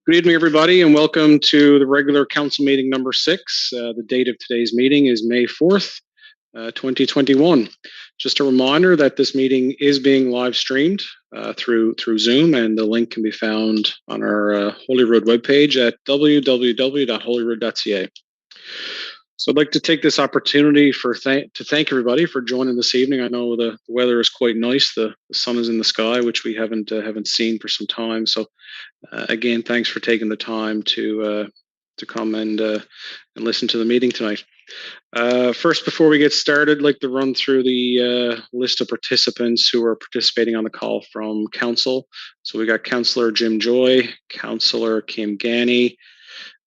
Good evening, everybody, and welcome to the regular council meeting number 6. The date of today's meeting is May 4th, 2021. Just a reminder that this meeting is being live streamed through Zoom, and the link can be found on our Holyrood webpage at www.holyrood.ca. So I'd like to take this opportunity to thank everybody for joining this evening. I know the weather is quite nice. The sun is in the sky, which we haven't seen for some time. So again, thanks for taking the time to come and listen to the meeting tonight. First, before we get started, I'd like to run through the list of participants who are participating on the call from council. So we got Councillor Jim Joy, Councillor Kim Ganney,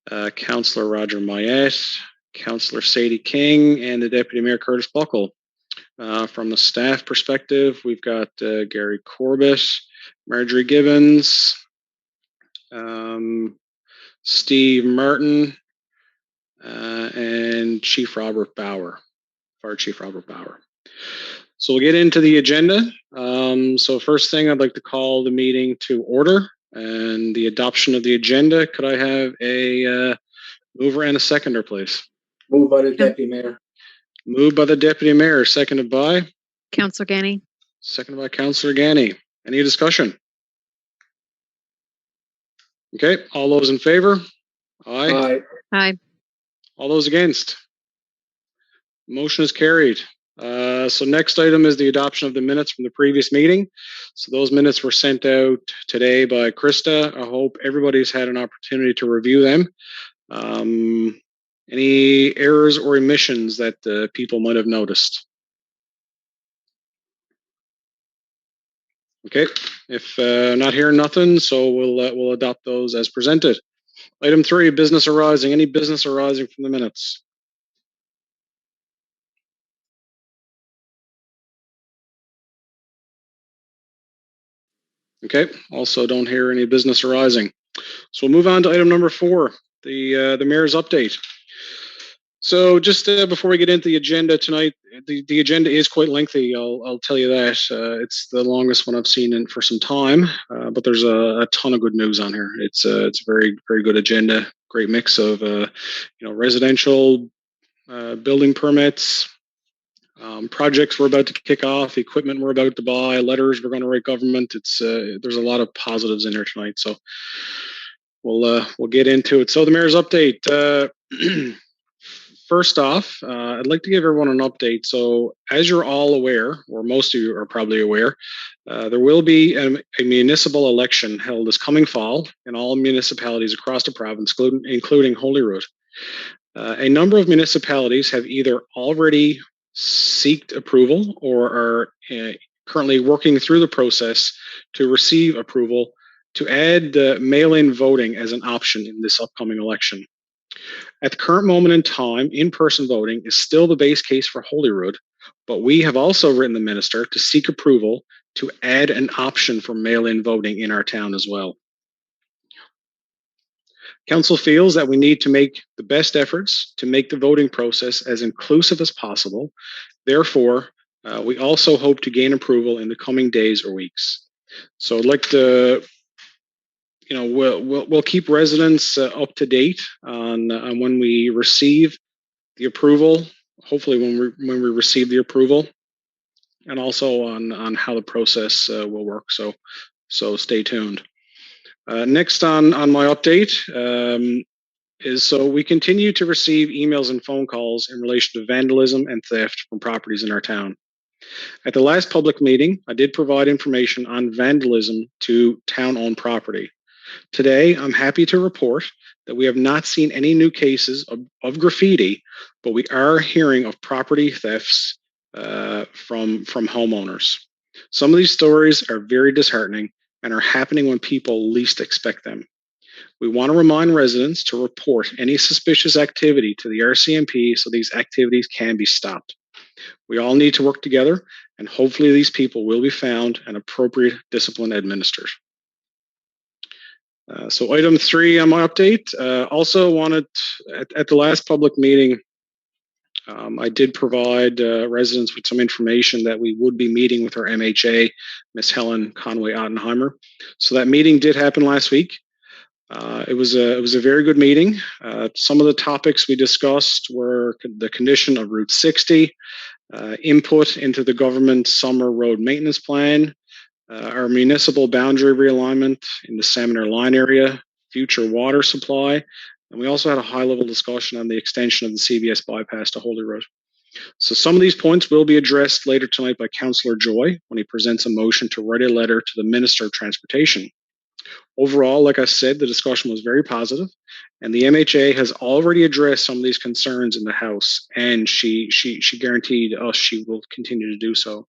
Councillor Roger Mayette, Councillor Sadie King, and the Deputy Mayor Curtis Buckle. From the staff perspective, we've got Gary Corbett, Marjorie Gibbons, Steve Martin, and Chief Robert Bauer, Fire Chief Robert Bauer. So we'll get into the agenda. So first thing, I'd like to call the meeting to order and the adoption of the agenda. Could I have a mover and a seconder, please? Moved by the Deputy Mayor. Moved by the Deputy Mayor, seconded by? Councillor Ganney. Seconded by Councillor Ganney. Any discussion? Okay, all those in favor? Aye. Aye. Aye. All those against? Motion is carried. So next item is the adoption of the minutes from the previous meeting. So those minutes were sent out today by Krista. I hope everybody's had an opportunity to review them. Any errors or omissions that people might have noticed? Okay, if not hearing nothing, so we'll adopt those as presented. Item 3, business arising. Any business arising from the minutes? Okay, also don't hear any business arising. So we'll move on to item number 4, the mayor's update. So just before we get into the agenda tonight, the agenda is quite lengthy. I'll tell you that. It's the longest one I've seen for some time, but there's a ton of good news on here. It's a very, very good agenda. Great mix of residential building permits, projects we're about to kick off, equipment we're about to buy, letters we're going to write government. It's there's a lot of positives in here tonight. So we'll get into it. So the mayor's update. First off, I'd like to give everyone an update. So as you're all aware, or most of you are probably aware, there will be a municipal election held this coming fall in all municipalities across the province, including Holyrood. A number of municipalities have either already sought approval or are currently working through the process to receive approval to add mail-in voting as an option in this upcoming election. At the current moment in time, in-person voting is still the base case for Holyrood, but we have also written the minister to seek approval to add an option for mail-in voting in our town as well. Council feels that we need to make the best efforts to make the voting process as inclusive as possible. Therefore, we also hope to gain approval in the coming days or weeks. So I'd like to we'll keep residents up to date on when we receive the approval. Hopefully, when we receive the approval, and also on how the process will work. So stay tuned. Next on my update is so we continue to receive emails and phone calls in relation to vandalism and theft from properties in our town. At the last public meeting, I did provide information on vandalism to town-owned property. Today, I'm happy to report that we have not seen any new cases of graffiti, but we are hearing of property thefts from homeowners. Some of these stories are very disheartening and are happening when people least expect them. We want to remind residents to report any suspicious activity to the RCMP so these activities can be stopped. We all need to work together, and hopefully these people will be found and appropriate discipline administered. So item 3 on my update, also wanted, at the last public meeting, I did provide residents with some information that we would be meeting with our MHA, Ms. Helen Conway-Ottenheimer. So that meeting did happen last week. It was a very good meeting. Some of the topics we discussed were the condition of Route 60, input into the government summer road maintenance plan, our municipal boundary realignment in the Salmon Line area, future water supply, and we also had a high-level discussion on the extension of the CBS bypass to Holyrood. So some of these points will be addressed later tonight by Councillor Joy when he presents a motion to write a letter to the Minister of Transportation. Overall, like I said, the discussion was very positive, and the MHA has already addressed some of these concerns in the House, and she guaranteed us she will continue to do so.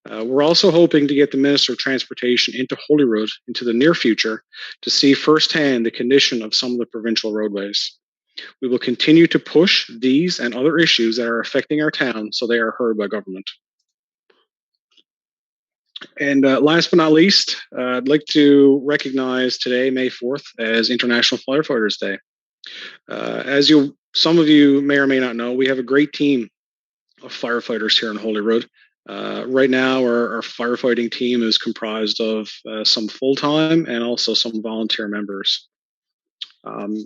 We're also hoping to get the Minister of Transportation into Holyrood into the near future to see firsthand the condition of some of the provincial roadways. We will continue to push these and other issues that are affecting our town so they are heard by government. And last but not least, I'd like to recognize today, May 4th, as International Firefighters Day. As some of you may or may not know, we have a great team of firefighters here in Holyrood. Right now, our firefighting team is comprised of some full-time and also some volunteer members.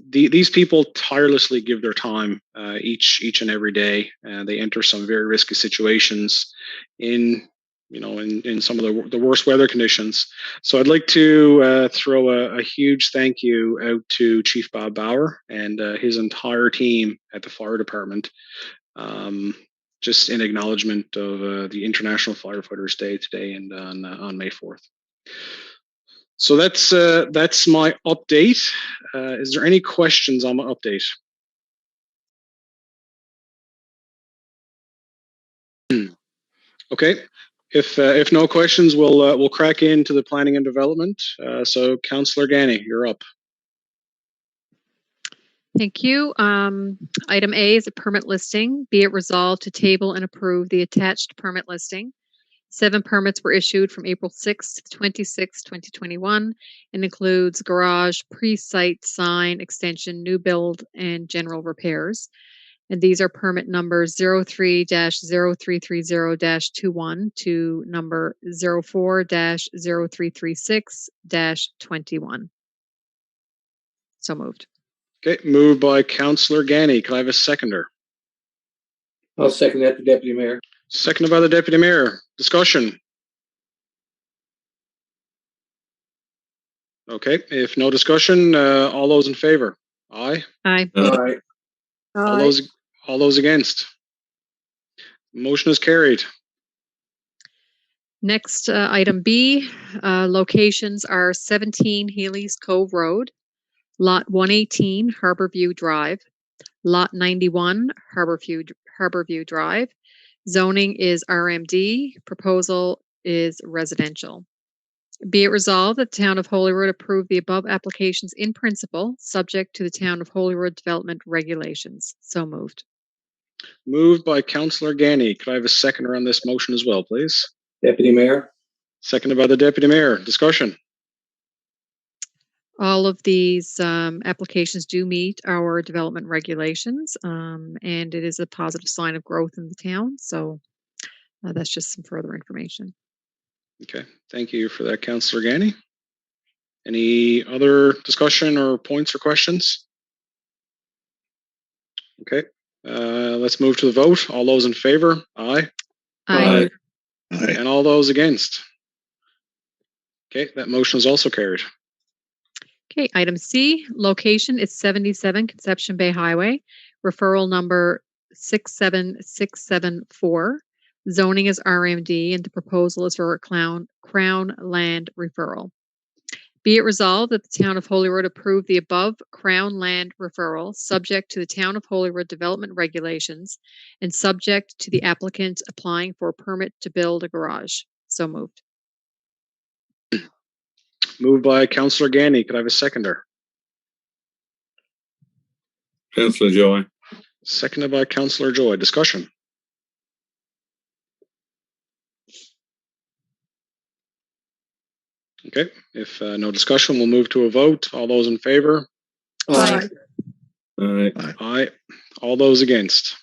These people tirelessly give their time each and every day, and they enter some very risky situations in some of the worst weather conditions. So I'd like to throw a huge thank you out to Chief Bob Bauer and his entire team at the fire department. Just in acknowledgement of the International Firefighters Day today and on May 4th. So that's my update. Is there any questions on my update? Okay. If no questions, we'll crack into the planning and development. So, Councillor Gani, you're up. Thank you. Item A is a permit listing. Be it resolved to table and approve the attached permit listing. 7 permits were issued from April 6th to 26th, 2021, and includes garage, pre-site sign, extension, new build, and general repairs. And these are permit numbers 03-0330-21 to number 04-0336-21. So moved. Okay, moved by Councillor Gani. Can I have a seconder? I'll second that, the Deputy Mayor. Seconded by the Deputy Mayor. Discussion. Okay, if no discussion, all those in favor? Aye. Aye. Aye. All those against? Motion is carried. Next, item B, locations are 17 Healy's Cove Road, Lot 118, Harborview Drive, Lot 91, Harborview Drive. Zoning is RMD. Proposal is residential. Be it resolved that the Town of Holyrood approve the above applications in principle, subject to the Town of Holyrood development regulations. So moved. Moved by Councillor Gani. Could I have a seconder on this motion as well, please? Deputy Mayor. Seconded by the Deputy Mayor. Discussion. All of these applications do meet our development regulations, and it is a positive sign of growth in the town. So that's just some further information. Okay, thank you for that, Councillor Gani. Any other discussion or points or questions? Okay, let's move to the vote. All those in favor? Aye. Aye. Aye. And all those against? Okay, that motion is also carried. Okay, item C, location is 77 Conception Bay Highway, referral number 67674. Zoning is RMD, and the proposal is for a Crown land referral. Be it resolved that the Town of Holyrood approve the above Crown land referral, subject to the Town of Holyrood development regulations and subject to the applicant applying for a permit to build a garage. So moved. Moved by Councillor Gani. Could I have a seconder? Councillor Joy. Seconded by Councillor Joy. Discussion. Okay, if no discussion, we'll move to a vote. All those in favor? Aye. Aye. Aye. All those against?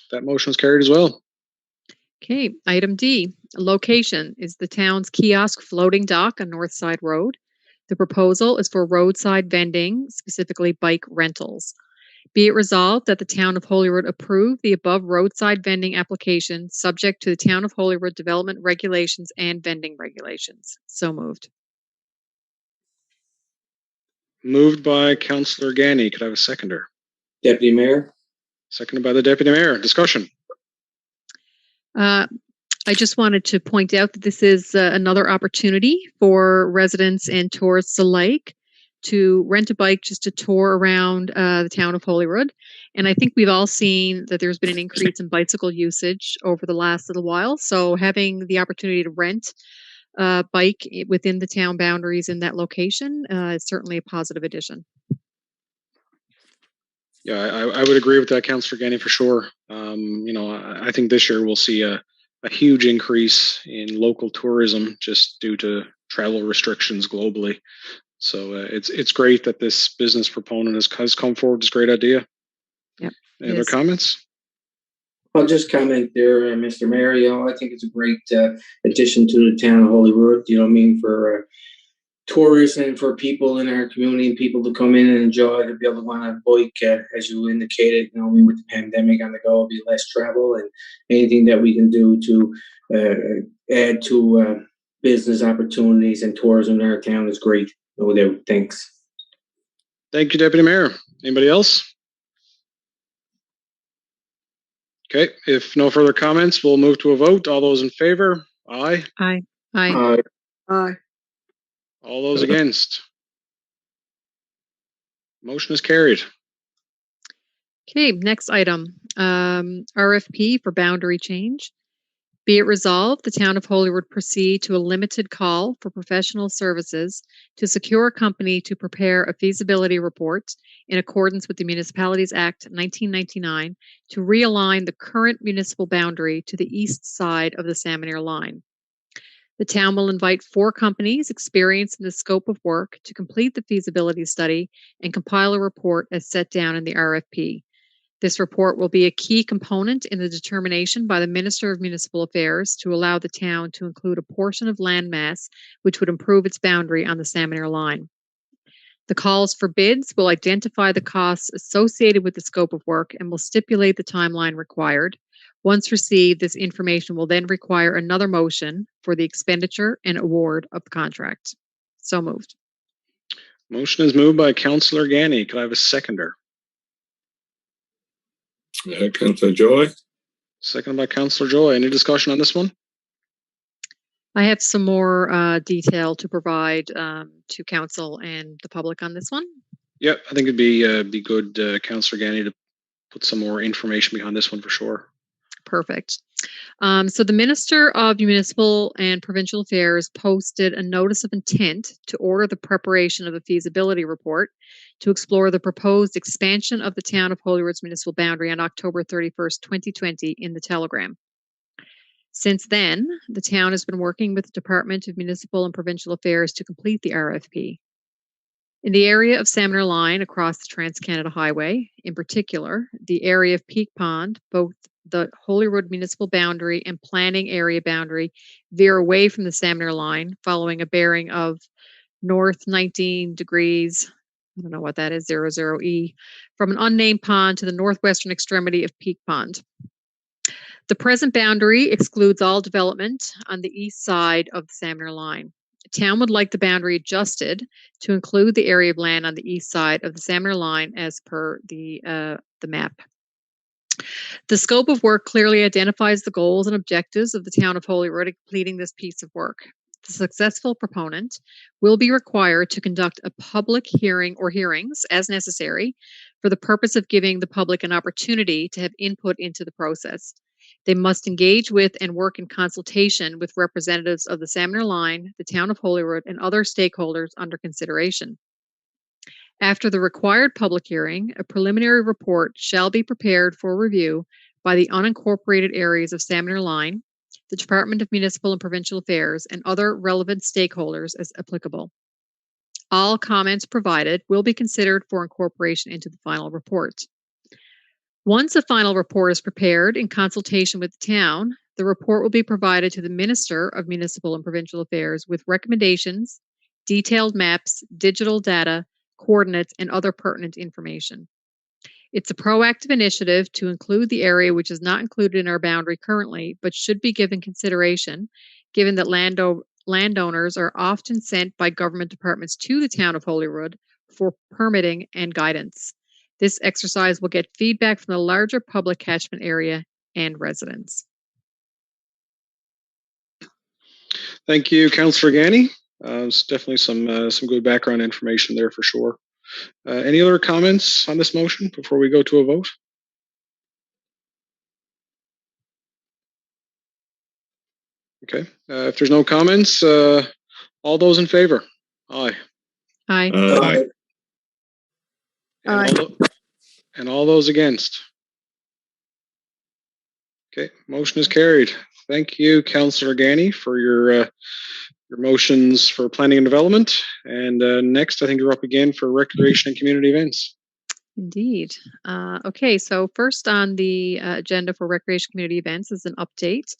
That motion is carried as well. Okay, item D, location is the town's kiosk floating dock on Northside Road. The proposal is for roadside vending, specifically bike rentals. Be it resolved that the Town of Holyrood approve the above roadside vending application subject to the Town of Holyrood development regulations and vending regulations. So moved. Moved by Councillor Ganny. Could I have a seconder? Deputy Mayor. Seconded by the Deputy Mayor. Discussion. I just wanted to point out that this is another opportunity for residents and tourists alike to rent a bike just to tour around the Town of Holyrood. And I think we've all seen that there's been an increase in bicycle usage over the last little while. So having the opportunity to rent a bike within the town boundaries in that location is certainly a positive addition. Yeah, I would agree with that, Councillor Ganny, for sure. I think this year we'll see a huge increase in local tourism just due to travel restrictions globally. So it's great that this business proponent has come forward with this great idea. Yep. Any other comments? I'll just comment there, Mr. Mayor. I think it's a great addition to the town of Holyrood. For tourists and for people in our community and people to come in and enjoy, to be able to go on a bike, as you indicated. With the pandemic on the go, it'll be less travel, and anything that we can do to add to business opportunities and tourism in our town is great. No doubt. Thanks. Thank you, Deputy Mayor. Anybody else? Okay, if no further comments, we'll move to a vote. All those in favor? Aye. Aye. Aye. Aye. All those against? Motion is carried. Okay, next item, RFP for boundary change. Be it resolved, the Town of Holyrood proceed to a limited call for professional services to secure a company to prepare a feasibility report in accordance with the Municipalities Act 1999 to realign the current municipal boundary to the east side of the Salmon line. The town will invite 4 companies experienced in the scope of work to complete the feasibility study and compile a report as set down in the RFP. This report will be a key component in the determination by the Minister of Municipal Affairs to allow the town to include a portion of landmass which would improve its boundary on the Salmon line. The calls for bids will identify the costs associated with the scope of work and will stipulate the timeline required. Once received, this information will then require another motion for the expenditure and award of the contract. So moved. Motion is moved by Councillor Ganny. Could I have a seconder? Councillor Joy. Seconded by Councillor Joy. Any discussion on this one? I have some more detail to provide to council and the public on this one. Yep, I think it'd be good, Councillor Ganny, to put some more information behind this one for sure. Perfect. So the Minister of Municipal and Provincial Affairs posted a notice of intent to order the preparation of a feasibility report to explore the proposed expansion of the Town of Holyrood's municipal boundary on October 31st, 2020 in the Telegram. Since then, the town has been working with the Department of Municipal and Provincial Affairs to complete the RFP. In the area of Salmon Line across the Trans-Canada Highway, in particular, the area of Peak Pond, both the Holyrood municipal boundary and planning area boundary veer away from the Salmon Line following a bearing of north 19 degrees, I don't know what that is, 00E, from an unnamed pond to the northwestern extremity of Peak Pond. The present boundary excludes all development on the east side of the Salmon line. The town would like the boundary adjusted to include the area of land on the east side of the Salmon line as per the map. The scope of work clearly identifies the goals and objectives of the Town of Holyrood in completing this piece of work. The successful proponent will be required to conduct a public hearing or hearings as necessary for the purpose of giving the public an opportunity to have input into the process. They must engage with and work in consultation with representatives of the Salmon line, the Town of Holyrood, and other stakeholders under consideration. After the required public hearing, a preliminary report shall be prepared for review by the unincorporated areas of Salmon line, the Department of Municipal and Provincial Affairs, and other relevant stakeholders as applicable. All comments provided will be considered for incorporation into the final report. Once a final report is prepared in consultation with the town, the report will be provided to the Minister of Municipal and Provincial Affairs with recommendations detailed maps, digital data, coordinates, and other pertinent information. It's a proactive initiative to include the area which is not included in our boundary currently, but should be given consideration, given that landowners are often sent by government departments to the town of Holyrood for permitting and guidance. This exercise will get feedback from the larger public catchment area and residents. Thank you, Councillor Gani. It's definitely some good background information there for sure. Any other comments on this motion before we go to a vote? Okay. If there's no comments, all those in favor? Aye. Aye. Aye. And all those against? Okay, motion is carried. Thank you, Councillor Gani, for your motions for planning and development. And next, I think you're up again for recreation and community events. Indeed. Okay, so first on the agenda for recreation community events is an update.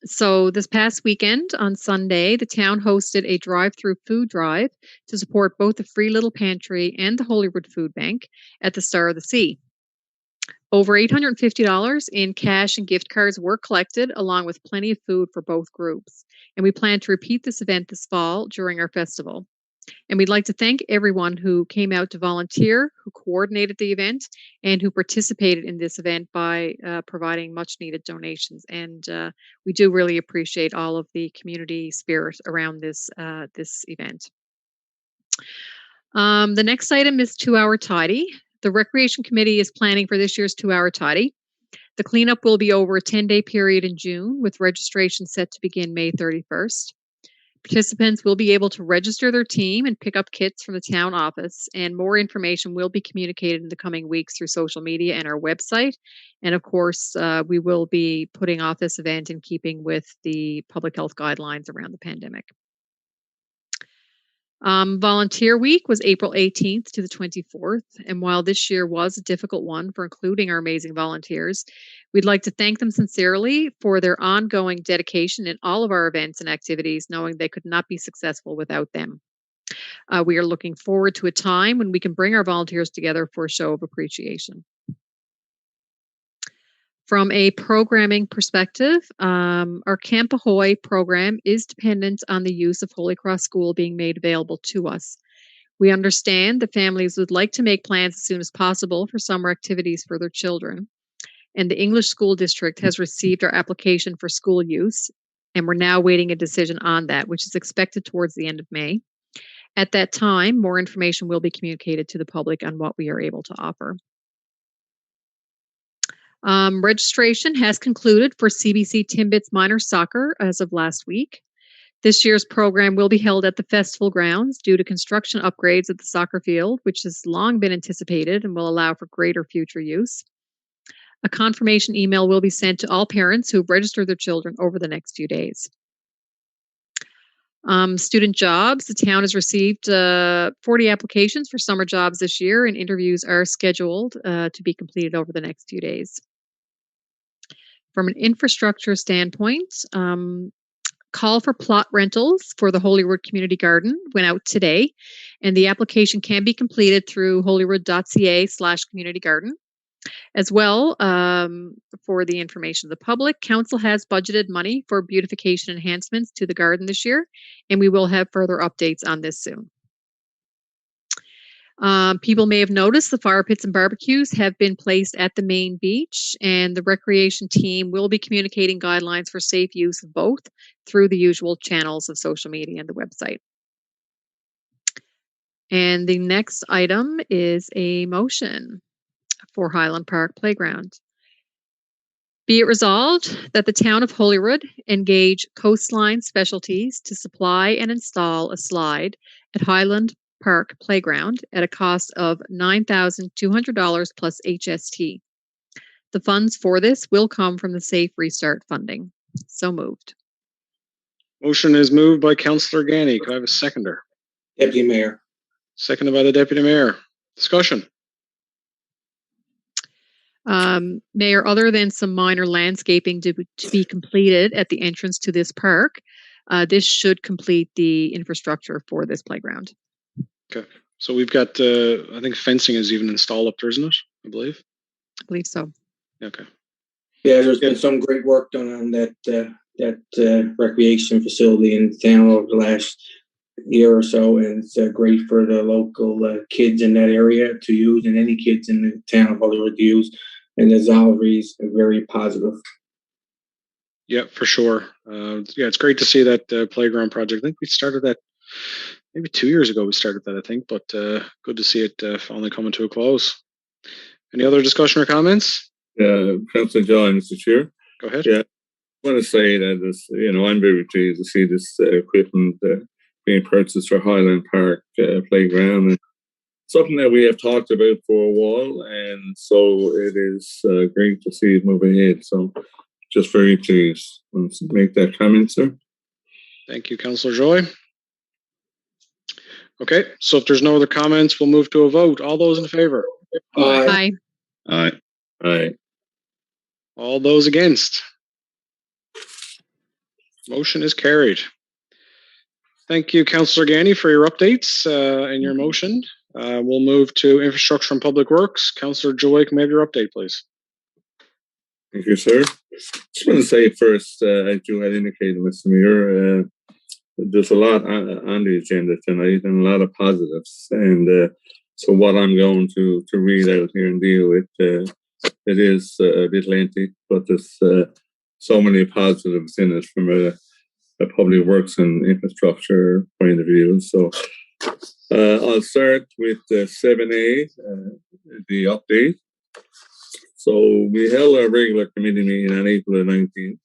So this past weekend on Sunday, the town hosted a drive-through food drive to support both the Free Little Pantry and the Holyrood Food Bank at the Star of the Sea. Over $850 in cash and gift cards were collected, along with plenty of food for both groups. And we plan to repeat this event this fall during our festival. And we'd like to thank everyone who came out to volunteer, who coordinated the event, and who participated in this event by providing much needed donations. And we do really appreciate all of the community spirit around this event. The next item is 2-hour tidy. The Recreation Committee is planning for this year's 2-hour tidy. The cleanup will be over a 10-day period in June, with registration set to begin May 31st. Participants will be able to register their team and pick up kits from the town office, and more information will be communicated in the coming weeks through social media and our website. And of course, we will be putting off this event in keeping with the public health guidelines around the pandemic. Volunteer Week was April 18th to the 24th, and while this year was a difficult one for including our amazing volunteers, we'd like to thank them sincerely for their ongoing dedication in all of our events and activities, knowing they could not be successful without them. We are looking forward to a time when we can bring our volunteers together for a show of appreciation. From a programming perspective, our Camp Ahoy program is dependent on the use of Holy Cross School being made available to us. We understand that families would like to make plans as soon as possible for summer activities for their children. And the English School District has received our application for school use, and we're now waiting a decision on that, which is expected towards the end of May. At that time, more information will be communicated to the public on what we are able to offer. Registration has concluded for CBC Timbits Minor Soccer as of last week. This year's program will be held at the festival grounds due to construction upgrades at the soccer field, which has long been anticipated and will allow for greater future use. A confirmation email will be sent to all parents who have registered their children over the next few days. Student jobs. The town has received 40 applications for summer jobs this year, and interviews are scheduled to be completed over the next few days. From an infrastructure standpoint, call for plot rentals for the Holyrood Community Garden went out today, and the application can be completed through holyrood.ca/communitygarden. As well, for the information of the public, Council has budgeted money for beautification enhancements to the garden this year, and we will have further updates on this soon. People may have noticed the fire pits and barbecues have been placed at the main beach, and the recreation team will be communicating guidelines for safe use of both through the usual channels of social media and the website. And the next item is a motion for Highland Park Playground. Be it resolved that the town of Holyrood engage Coastline Specialties to supply and install a slide at Highland Park Playground at a cost of $9,200 plus HST. The funds for this will come from the Safe Restart funding. So moved. Motion is moved by Councillor Gani. Could I have a seconder? Deputy Mayor. Seconded by the Deputy Mayor. Discussion. Mayor, other than some minor landscaping to be completed at the entrance to this park, This should complete the infrastructure for this playground. Okay. So we've got, I think fencing is even installed up there, isn't it? I believe. I believe so. Okay. Yeah, there's been some great work done on that recreation facility in town over the last year or so, and it's great for the local kids in that area to use, and any kids in the town of Holyrood to use. And the Zalvery's are very positive. Yeah, for sure. Yeah, it's great to see that playground project. I think we started that maybe 2 years ago. We started that, I think, but good to see it finally coming to a close. Any other discussion or comments? Councillor Joy, Mr. Chair. Go ahead. Yeah, I want to say that this, I'm very pleased to see this equipment being purchased for Highland Park playground. And something that we have talked about for a while, and so it is great to see it move ahead. So, just very pleased. Want to make that comment, sir. Thank you, Councillor Joy. Okay, so if there's no other comments, we'll move to a vote. All those in favor? Aye. Aye. Aye. All those against? Motion is carried. Thank you, Councillor Ganny, for your updates and your motion. We'll move to Infrastructure and Public Works. Councillor Joy, can we have your update, please? Thank you, sir. Just want to say first, as you had indicated, Mr. Mayor, there's a lot on the agenda tonight and a lot of positives. And so what I'm going to read out here and deal with, it is a bit lengthy, but there's so many positives in it from a public works and infrastructure point of view. So I'll start with 7A, the update. So we held our regular committee meeting on April the 19th.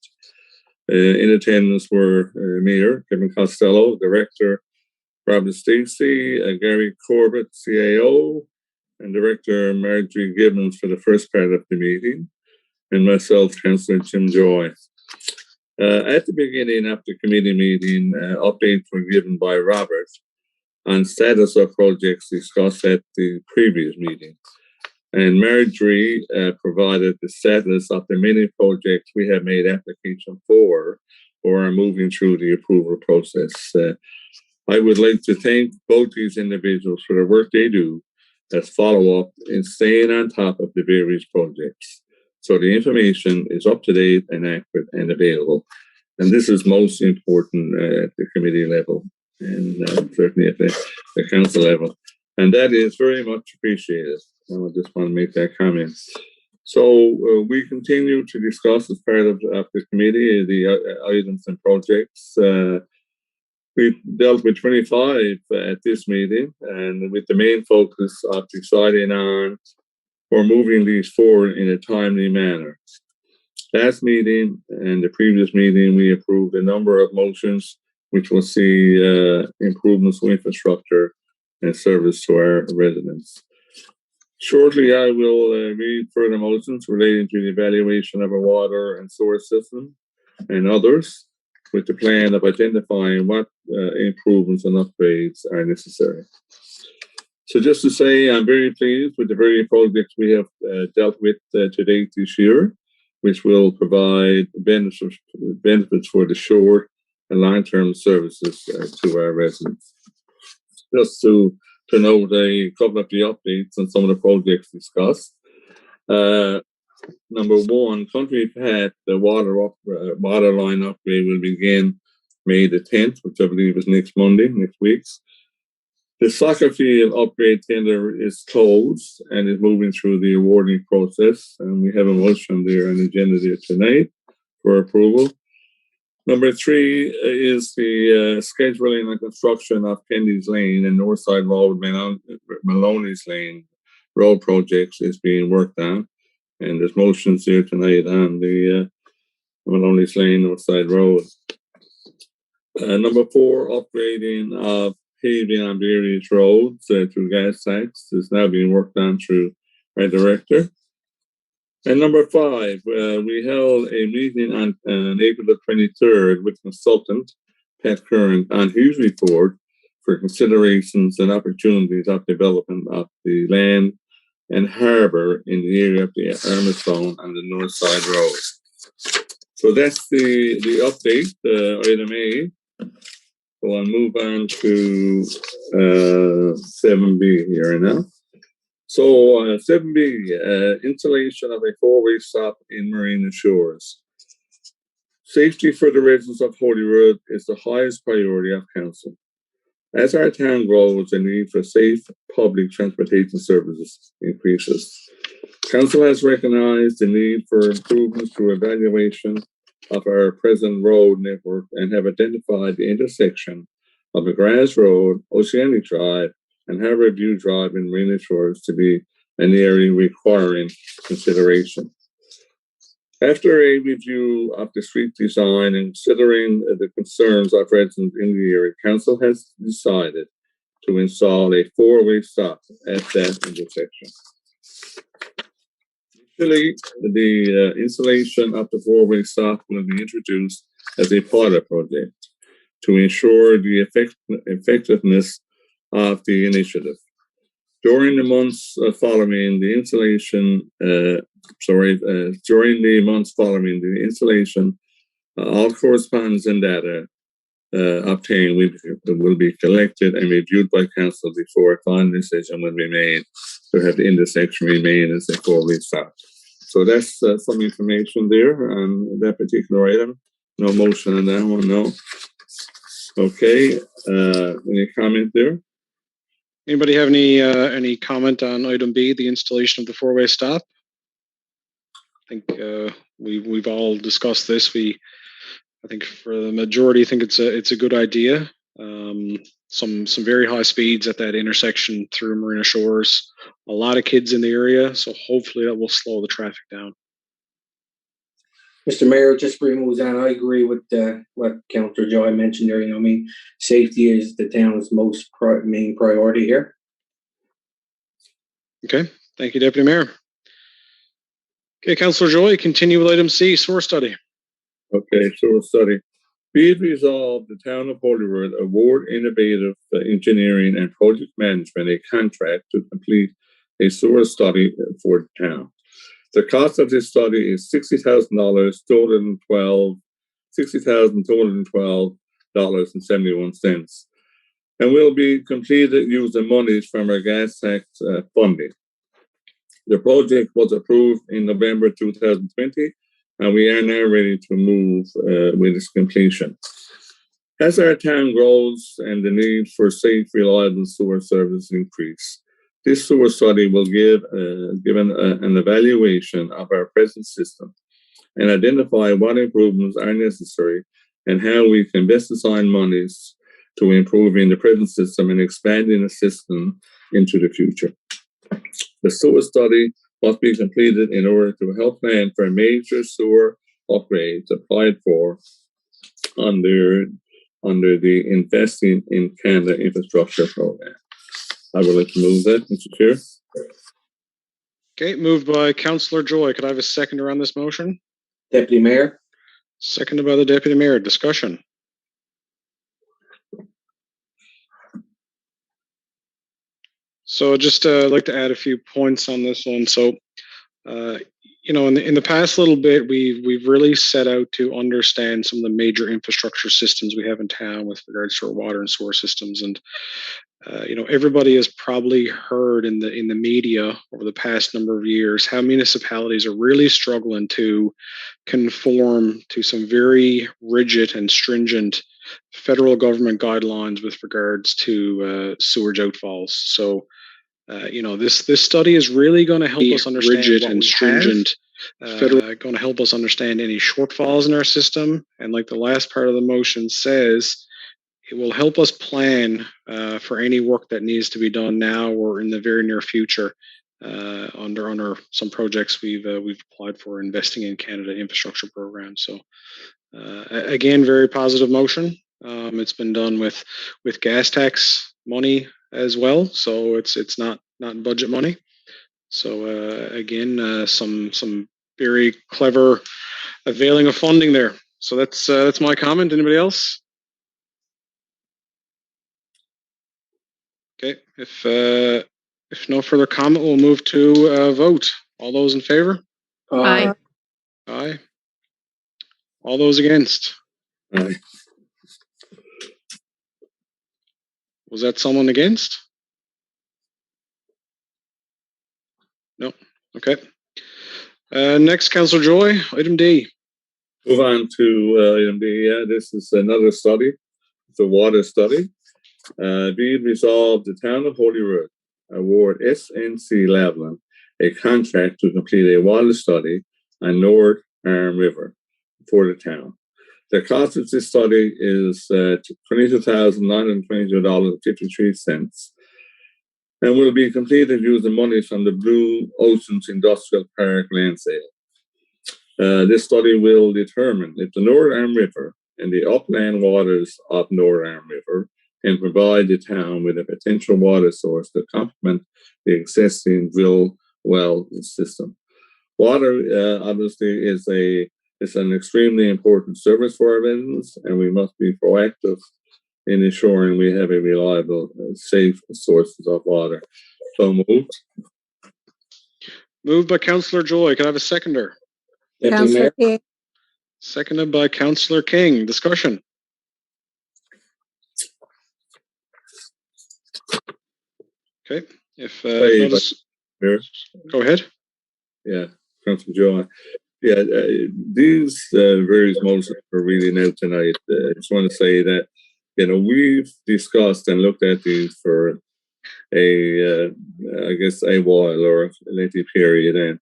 In attendance were Mayor Kevin Costello, Director Robert Stacey, Gary Corbett, CAO, and Director Marjorie Gibbons for the first part of the meeting, and myself, Councillor Jim Joy. At the beginning of the committee meeting, updates were given by Robert on status of projects discussed at the previous meeting. And Marjorie provided the status of the many projects we have made application for or are moving through the approval process. I would like to thank both these individuals for the work they do as follow-up in staying on top of the various projects. So the information is up to date and accurate and available. And this is most important at the committee level and certainly at the council level. And that is very much appreciated. And I just want to make that comment. So we continue to discuss as part of the committee the items and projects. We dealt with 25 at this meeting, and with the main focus of deciding on or moving these forward in a timely manner. Last meeting and the previous meeting, we approved a number of motions which will see improvements to infrastructure and service to our residents. Shortly, I will read further motions relating to the evaluation of a water and sewer system and others, with the plan of identifying what improvements and upgrades are necessary. So just to say, I'm very pleased with the various projects we have dealt with to date this year, which will provide benefits for the short and long-term services to our residents. Just to note a couple of the updates on some of the projects discussed. Number one, Country Path, the water line upgrade will begin May the 10th, which I believe is next Monday, next week. The soccer field upgrade tender is closed and is moving through the awarding process, and we have a motion there on the agenda there tonight for approval. Number three is the scheduling and construction of Kennedy's Lane and Northside Road, Maloney's Lane road projects is being worked on. And there's motions here tonight on the Maloney's Lane, Northside Road. Number four, upgrading of paving on various roads through gas tax is now being worked on through our director. And number five, we held a meeting on April the 23rd with consultant Pat Curran on his report for considerations and opportunities of development of the land and harbour in the area of the Armistone on the North Side Road. So that's the update, item A. So I'll move on to 7B here now. So 7B, installation of a four-way stop in Marina Shores. Safety for the residents of Holyrood is the highest priority of council. As our town grows, the need for safe public transportation services increases. Council has recognized the need for improvements through evaluation of our present road network and have identified the intersection of McGrath Road, Oceanic Drive, and Harbour View Drive in Marina Shores to be an area requiring consideration. After a review of the street design and considering the concerns of residents in the area, Council has decided to install a four-way stop at that intersection. Initially, the installation of the four-way stop will be introduced as a pilot project to ensure the effectiveness of the initiative. During the months following the installation, all correspondence and data obtained will be collected and reviewed by council before a final decision will be made to have the intersection remain as a four-way stop. So that's some information there on that particular item. No motion on that one, no. Okay, any comment there? Anybody have any comment on item B, the installation of the four-way stop? I think we've all discussed this. I think for the majority, I think it's a good idea. Some very high speeds at that intersection through Marina Shores. A lot of kids in the area, so hopefully that will slow the traffic down. Mr. Mayor, just before we move on, I agree with what Councillor Joy mentioned there. Safety is the town's most main priority here. Okay, thank you, Deputy Mayor. Okay, Councillor Joy, continue with item C, sewer study. Okay, sewer study. Be it resolved, the town of Holyrood award Innovative Engineering and Project Management a contract to complete a sewer study for the town. The cost of this study is $60,000, $60,212.71, and will be completed using monies from our gas tax funding. The project was approved in November 2020, and we are now ready to move with its completion. As our town grows and the need for safe, reliable sewer service increase, this sewer study will give an evaluation of our present system and identify what improvements are necessary and how we can best assign monies to improving the present system and expanding the system into the future. The sewer study must be completed in order to help plan for major sewer upgrades applied for under the Investing in Canada Infrastructure Program. I would like to move that, Mr. Chair. Okay, moved by Councillor Joy. Could I have a seconder on this motion? Deputy Mayor. Seconded by the Deputy Mayor. Discussion. So just like to add a few points on this one. So, in the past little bit, we've really set out to understand some of the major infrastructure systems we have in town with regards to our water and sewer systems. And everybody has probably heard in the media over the past number of years how municipalities are really struggling to conform to some very rigid and stringent federal government guidelines with regards to sewage outfalls. So, this study is really going to help us understand rigid and stringent. Going to help us understand any shortfalls in our system, and like the last part of the motion says, it will help us plan for any work that needs to be done now or in the very near future under some projects we've applied for Investing in Canada Infrastructure Program. So again, very positive motion. It's been done with gas tax money as well, so it's not budget money. So again, some very clever availing of funding there. So that's my comment. Anybody else? Okay, if no further comment, we'll move to vote. All those in favor? Aye. Aye. All those against? Aye. Was that someone against? No. Okay. Next, Councillor Joy, item D. Move on to item D. Yeah, this is another study. It's a water study. Be it resolved, the town of Holyrood award SNC Lavalin a contract to complete a water study on North Arm River for the town. The cost of this study is $22,922.53 and will be completed using money from the Blue Oceans Industrial Park land sale. This study will determine if the North Arm River and the upland waters of North Arm River can provide the town with a potential water source to complement the existing drill well system. Water, obviously, is an extremely important service for our residents, and we must be proactive in ensuring we have a reliable, safe sources of water. So moved. Moved by Councillor Joy. Can I have a seconder? Deputy Mayor. Seconded by Councillor King. Discussion. Okay. If go ahead. Yeah, Councillor Joy. Yeah, these various motions are really new tonight. I just want to say that, we've discussed and looked at these for a while or a lengthy period. And,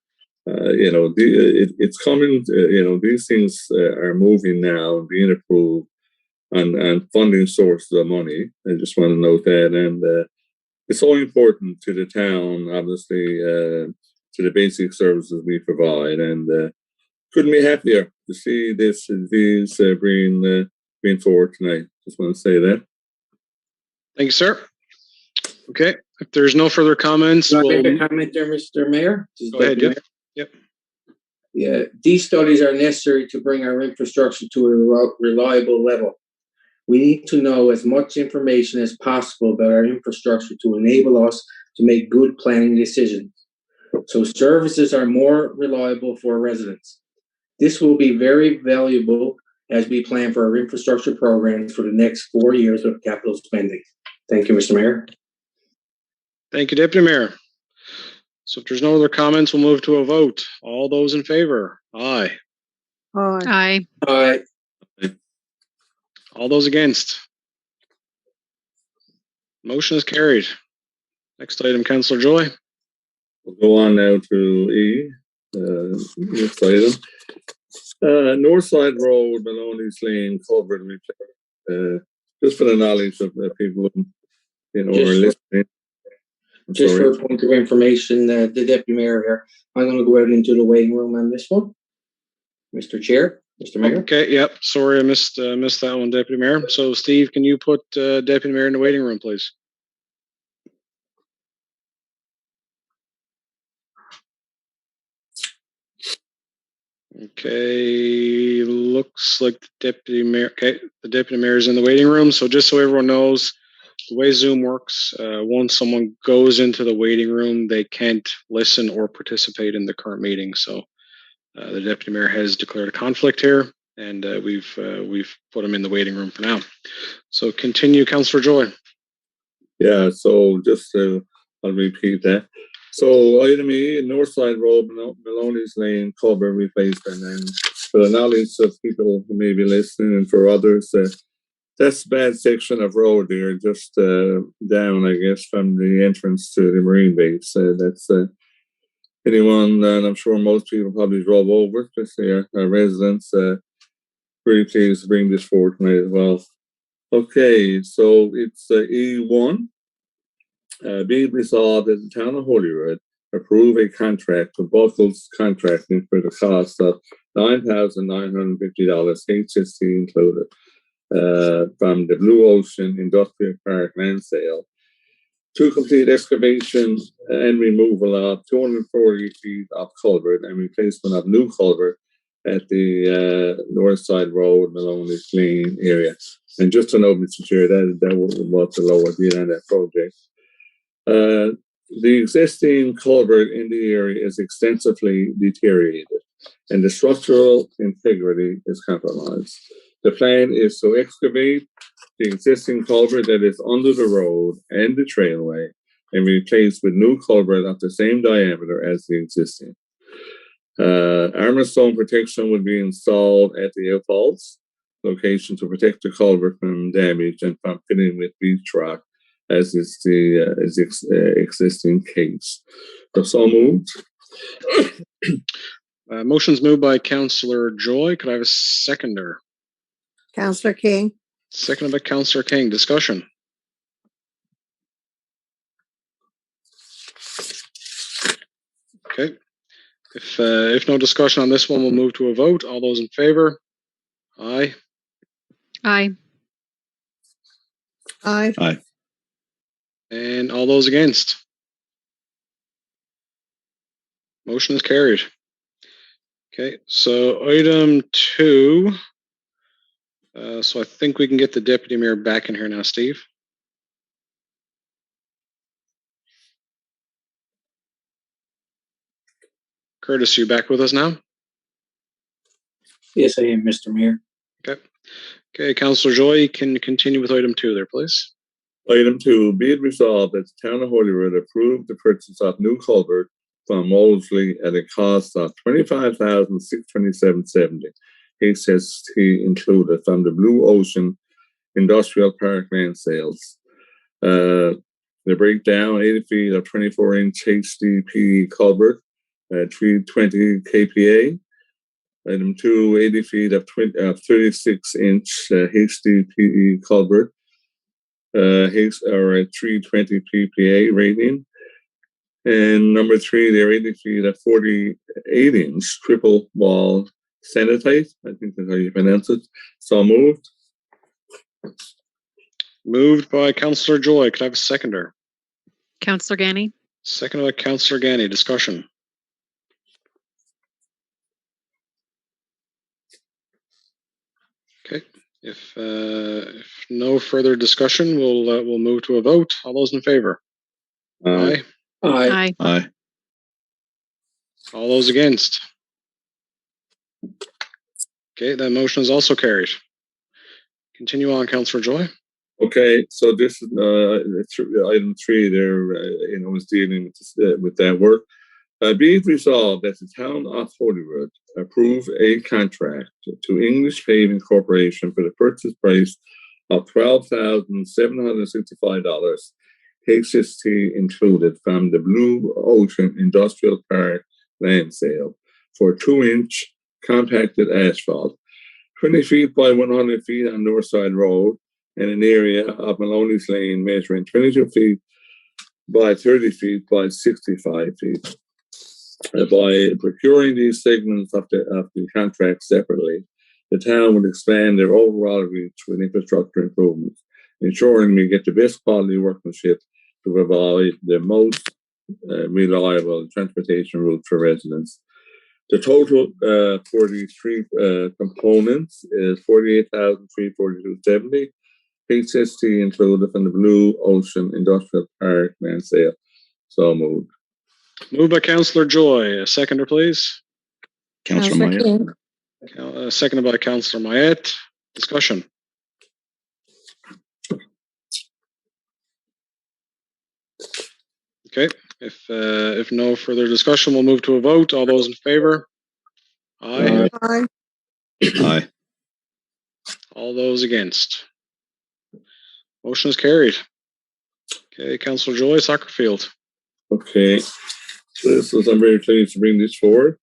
it's coming, these things are moving now and being approved and funding sources of money. I just want to note that. And it's so important to the town, obviously, to the basic services we provide. And couldn't be happier to see these being forward tonight. Just want to say that. Thank you, sir. Okay. If there's no further comments, Can I make a comment there, Mr. Mayor? Go ahead. Yep. Yeah, these studies are necessary to bring our infrastructure to a reliable level. We need to know as much information as possible about our infrastructure to enable us to make good planning decisions, so services are more reliable for residents. This will be very valuable as we plan for our infrastructure programs for the next 4 years of capital spending. Thank you, Mr. Mayor. Thank you, Deputy Mayor. So if there's no other comments, we'll move to a vote. All those in favor? Aye. Aye. Aye. All those against? Motion is carried. Next item, Councillor Joy. We'll go on now to E. Next item. Northside Road, Maloney's Lane, culvert repair. Just for the knowledge of the people who are listening. Just for a point of information, the Deputy Mayor here, I'm going to go out into the waiting room on this one. Mr. Chair, Mr. Mayor. Okay, yep. Sorry, I missed that one, Deputy Mayor. So, Steve, can you put Deputy Mayor in the waiting room, please? Okay, looks like the Deputy Mayor. Okay, the Deputy Mayor is in the waiting room. So, just so everyone knows, the way Zoom works, once someone goes into the waiting room, they can't listen or participate in the current meeting. So the Deputy Mayor has declared a conflict here, and we've put him in the waiting room for now. So continue, Councillor Joy. Yeah, so just I'll repeat that. So item E, Northside Road, Maloney's Lane, culvert replacement. And for the knowledge of people who may be listening and for others, that's a bad section of road there, just down, I guess, from the entrance to the Marine base. That's anyone, and I'm sure most people probably drove over, especially our residents. Really pleased to bring this forward tonight as well. Okay, so it's E1. Be it resolved that the town of Holyrood approve a contract for Buckles Contracting for the cost of $9,950, HST included, from the Blue Ocean Industrial Park land sale to complete excavation and removal of 240 feet of culvert and replacement of new culvert at the Northside Road, Maloney's Lane area. And just to note, Mr. Chair, that was the lower bid on that project. The existing culvert in the area is extensively deteriorated and the structural integrity is compromised. The plan is to excavate the existing culvert that is under the road and the trailway and replace with new culvert of the same diameter as the existing. Armor stone protection would be installed at the outfalls location to protect the culvert from damage and from filling with beach rock, as is the existing case. So moved. Motion's moved by Councillor Joy. Could I have a seconder? Councillor King. Seconded by Councillor King. Discussion. Okay. If no discussion on this one, we'll move to a vote. All those in favor? Aye. Aye. Aye. Aye. And all those against? Motion is carried. Okay, so item 2. So I think we can get the Deputy Mayor back in here now, Steve. Curtis, you back with us now? Yes, I am, Mr. Mayor. Okay. Okay, Councillor Joy, you can continue with item 2 there, please. Item 2, be it resolved that the town of Holyrood approve the purchase of new culvert from Molesley at a cost of $25,627.70. HST included from the Blue Ocean Industrial Park land sales. The breakdown: 80 feet of 24-inch HDPE culvert, 320 kPa. Item 2, 80 feet of 36-inch HDPE culvert, or 320 ppA rating. And number 3, they're 80 feet of 48-inch triple wall sanitite. I think that's how you pronounce it. So moved. Moved by Councillor Joy. Could I have a seconder? Councillor Ganny. Seconded by Councillor Ganny. Discussion. Okay. If no further discussion, we'll move to a vote. All those in favor? Aye. Aye. Aye. Aye. All those against? Okay, that motion is also carried. Continue on, Councillor Joy. Okay, so this is item 3 there, is dealing with that work. Be it resolved that the town of Holyrood approve a contract to English Paving Corporation for the purchase price of $12,765, HST included, from the Blue Ocean Industrial Park land sale for 2-inch compacted asphalt, 20 feet by 100 feet on Northside Road, and an area of Maloney's Lane measuring 22 feet by 30 feet by 65 feet. By procuring these segments of the contract separately, the town would expand their overall reach with infrastructure improvements, ensuring we get the best quality workmanship to provide the most reliable transportation route for residents. The total for these 3 components is $48,342.70. HST included from the Blue Ocean Industrial Park land sale. So moved. Moved by Councillor Joy. A seconder, please. Councillor Mayette. King. Seconded by Councillor Mayette. Discussion. Okay. If no further discussion, we'll move to a vote. All those in favor? Aye. Aye. Aye. All those against? Motion is carried. Okay, Councillor Joy, soccer field. Okay, I'm very pleased to bring this forward.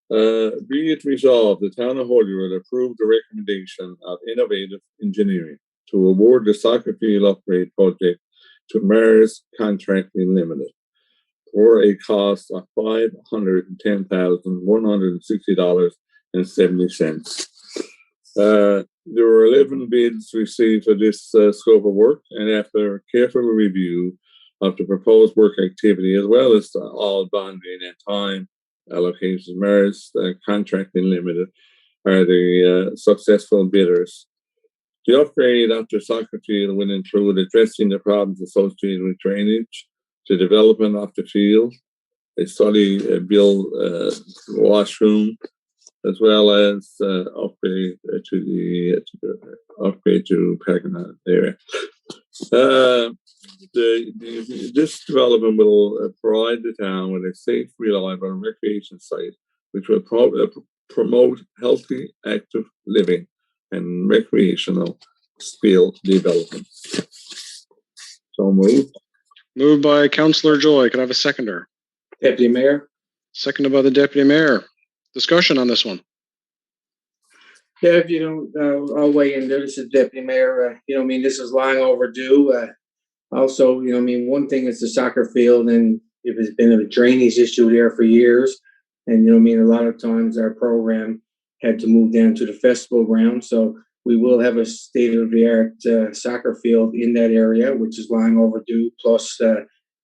Be it resolved, the town of Holyrood approved the recommendation of Innovative Engineering to award the soccer field upgrade project to Mars Contracting Limited for a cost of $510,160.70. There were 11 bids received for this scope of work, and after careful review of the proposed work activity, as well as all bonding and time allocations, Mars Contracting Limited are the successful bidders. The upgrade of the soccer field will include addressing the problems associated with drainage, the development of the field, a study built washroom, as well as upgrade to parking lot area. This development will provide the town with a safe, reliable recreation site, which will promote healthy, active living and recreational skill development. So moved. Moved by Councillor Joy. Could I have a seconder? Deputy Mayor. Seconded by the Deputy Mayor. Discussion on this one. Yeah, if you don't, I'll weigh in there. This is Deputy Mayor. This is long overdue. Also, one thing is the soccer field, and it has been a drainage issue there for years. And, a lot of times our program had to move down to the festival ground. So we will have a state-of-the-art soccer field in that area, which is long overdue. Plus,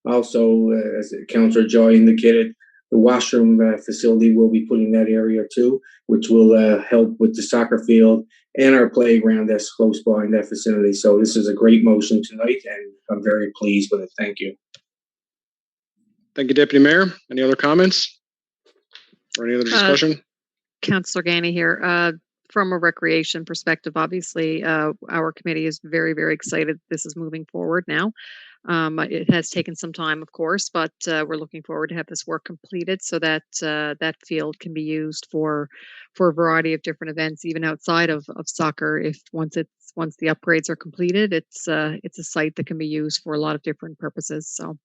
also, as Councillor Joy indicated, the washroom facility will be put in that area too, which will help with the soccer field and our playground that's close by in that facility. So this is a great motion tonight, and I'm very pleased with it. Thank you. Thank you, Deputy Mayor. Any other comments or any other discussion? Councillor Ganny here. From a recreation perspective, obviously, our committee is very, very excited this is moving forward now. It has taken some time, of course, but we're looking forward to have this work completed so that that field can be used for a variety of different events, even outside of soccer. If once the upgrades are completed, it's a site that can be used for a lot of different purposes. So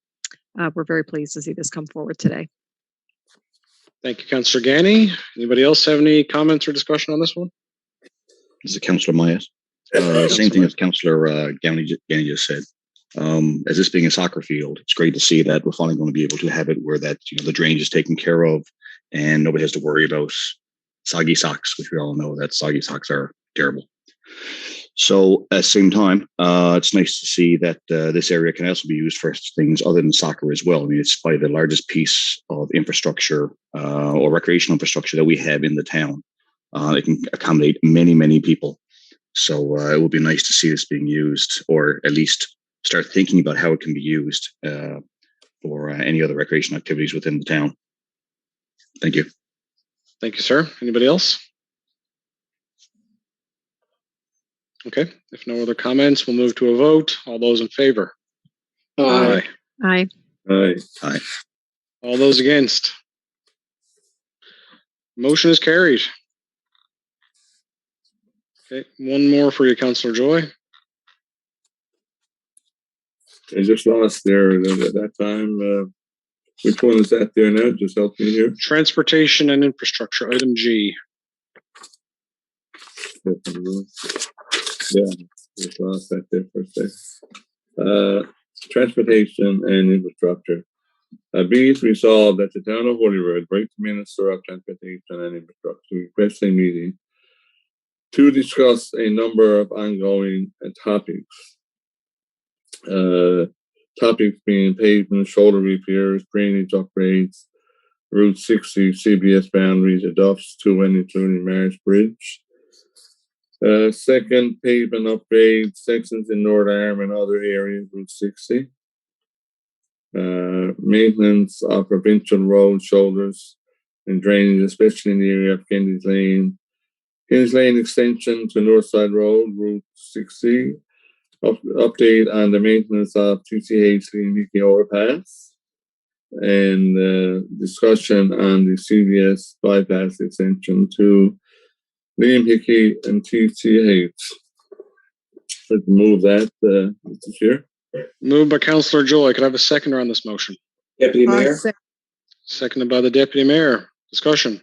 we're very pleased to see this come forward today. Thank you, Councillor Ganny. Anybody else have any comments or discussion on this one? This is Councillor Myers. Same thing as Councillor Ganny just said. As this being a soccer field, it's great to see that we're finally going to be able to have it where that the drainage is taken care of and nobody has to worry about soggy socks, which we all know that soggy socks are terrible. So at the same time, it's nice to see that this area can also be used for things other than soccer as well. I mean, it's probably the largest piece of infrastructure or recreational infrastructure that we have in the town. It can accommodate many, many people. So it would be nice to see this being used, or at least start thinking about how it can be used for any other recreational activities within the town. Thank you. Thank you, sir. Anybody else? Okay. If no other comments, we'll move to a vote. All those in favor? Aye. Aye. Aye. Aye. All those against? Motion is carried. Okay. One more for you, Councillor Joy. I just lost there at that time. Which one is that there now? Just help me here. Transportation and infrastructure, item G. Yeah, just lost that there for a sec. Transportation and infrastructure. Be it resolved that the town of Holyrood, break the Minister of Transportation and Infrastructure, request a meeting to discuss a number of ongoing topics. Topics being pavement, shoulder repairs, drainage upgrades, Route 60, CBS boundaries, adopts to and including Marsh Bridge. Second, pavement upgrades, sections in North Arm and other areas, Route 60. Maintenance of provincial road shoulders and drainage, especially in the area of Kennedy's Lane extension to Northside Road, Route 60. Update on the maintenance of TCH Nicky Overpass, and discussion on the CVS bypass extension to Liam Hickey and TCH. Let's move that, Mr. Chair. Moved by Councillor Joy. Could I have a seconder on this motion? Deputy Mayor. Seconded by the Deputy Mayor. Discussion.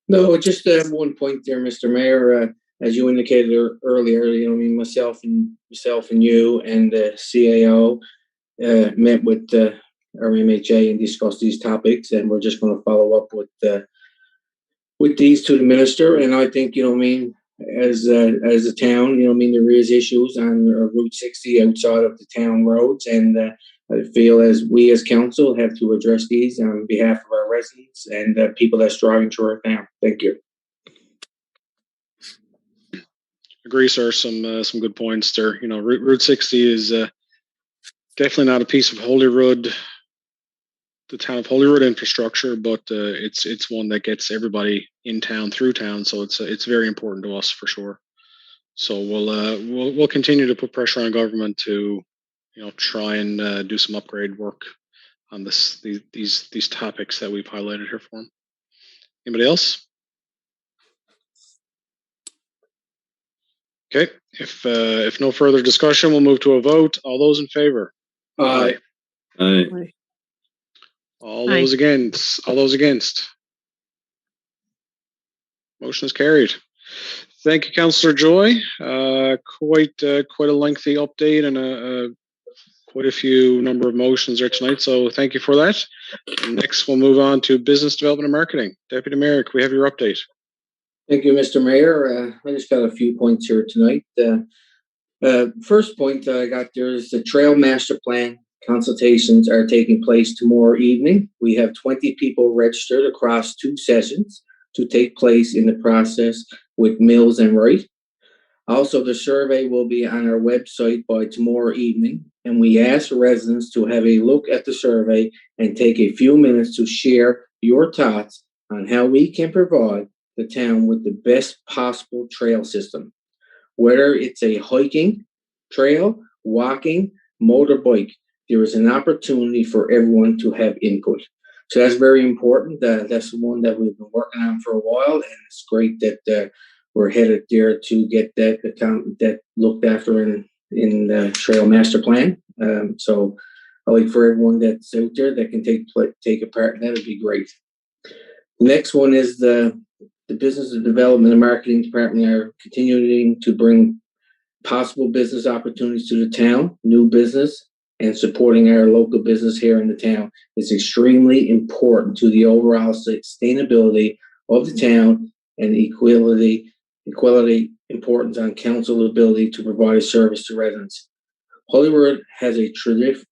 No, just one point there, Mr. Mayor. As you indicated earlier, myself and you and the CAO met with our MHA and discussed these topics, and we're just going to follow up with these to the minister. And I think, as a town, there is issues on Route 60 outside of the town roads, and I feel as we as council have to address these on behalf of our residents and people that's driving through our town. Thank you. Agree, sir. Some good points there. Route 60 is definitely not a piece of Holyrood town of Holyrood infrastructure, but it's one that gets everybody in town through town, so it's very important to us for sure. So we'll continue to put pressure on government to try and do some upgrade work on these topics that we've highlighted here for them. Anybody else? Okay, if no further discussion, we'll move to a vote. All those in favor? Aye. Aye. All those against? All those against? Motion is carried. Thank you, Councillor Joy. Quite a lengthy update and quite a few number of motions there tonight. So thank you for that. And next, we'll move on to business development and marketing. Deputy Mayor, can we have your update? Thank you, Mr. Mayor. I just got a few points here tonight. First point I got there is the Trail Master Plan consultations are taking place tomorrow evening. We have 20 people registered across 2 sessions to take place in the process with Mills and Wright. Also, the survey will be on our website by tomorrow evening, and we ask residents to have a look at the survey and take a few minutes to share your thoughts on how we can provide the town with the best possible trail system. Whether it's a hiking trail, walking, motorbike, there is an opportunity for everyone to have input. So that's very important. That's the one that we've been working on for a while, and it's great that we're headed there to get that looked after in the Trail Master Plan. So I like for everyone that's out there that can take a part in that, would be great. The next one is the Business Development and Marketing Department are continuing to bring possible business opportunities to the town, new business, and supporting our local business here in the town is extremely important to the overall sustainability of the town and equality importance on council's ability to provide a service to residents. Holyrood has a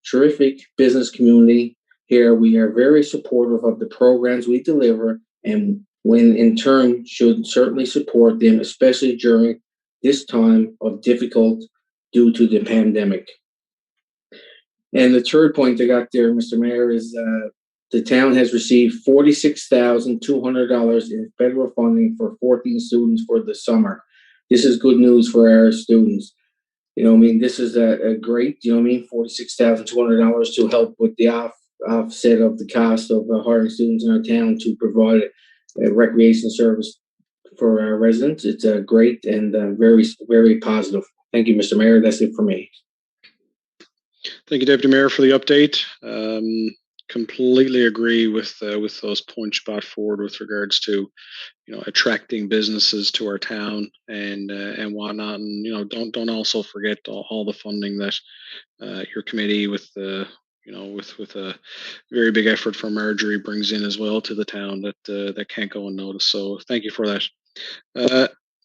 terrific business community here. We are very supportive of the programs we deliver, and when in turn should certainly support them, especially during this time of difficult due to the pandemic. And the third point I got there, Mr. Mayor, is the town has received $46,200 in federal funding for 14 students for the summer. This is good news for our students. This is a great, $46,200 to help with the offset of the cost of hiring students in our town to provide a recreation service for our residents. It's great and very, very positive. Thank you, Mr. Mayor. That's it for me. Thank you, Deputy Mayor, for the update. Completely agree with those points brought forward with regards to attracting businesses to our town and whatnot, and don't also forget all the funding that your committee with a very big effort from Marjorie brings in as well to the town that can't go unnoticed. So thank you for that.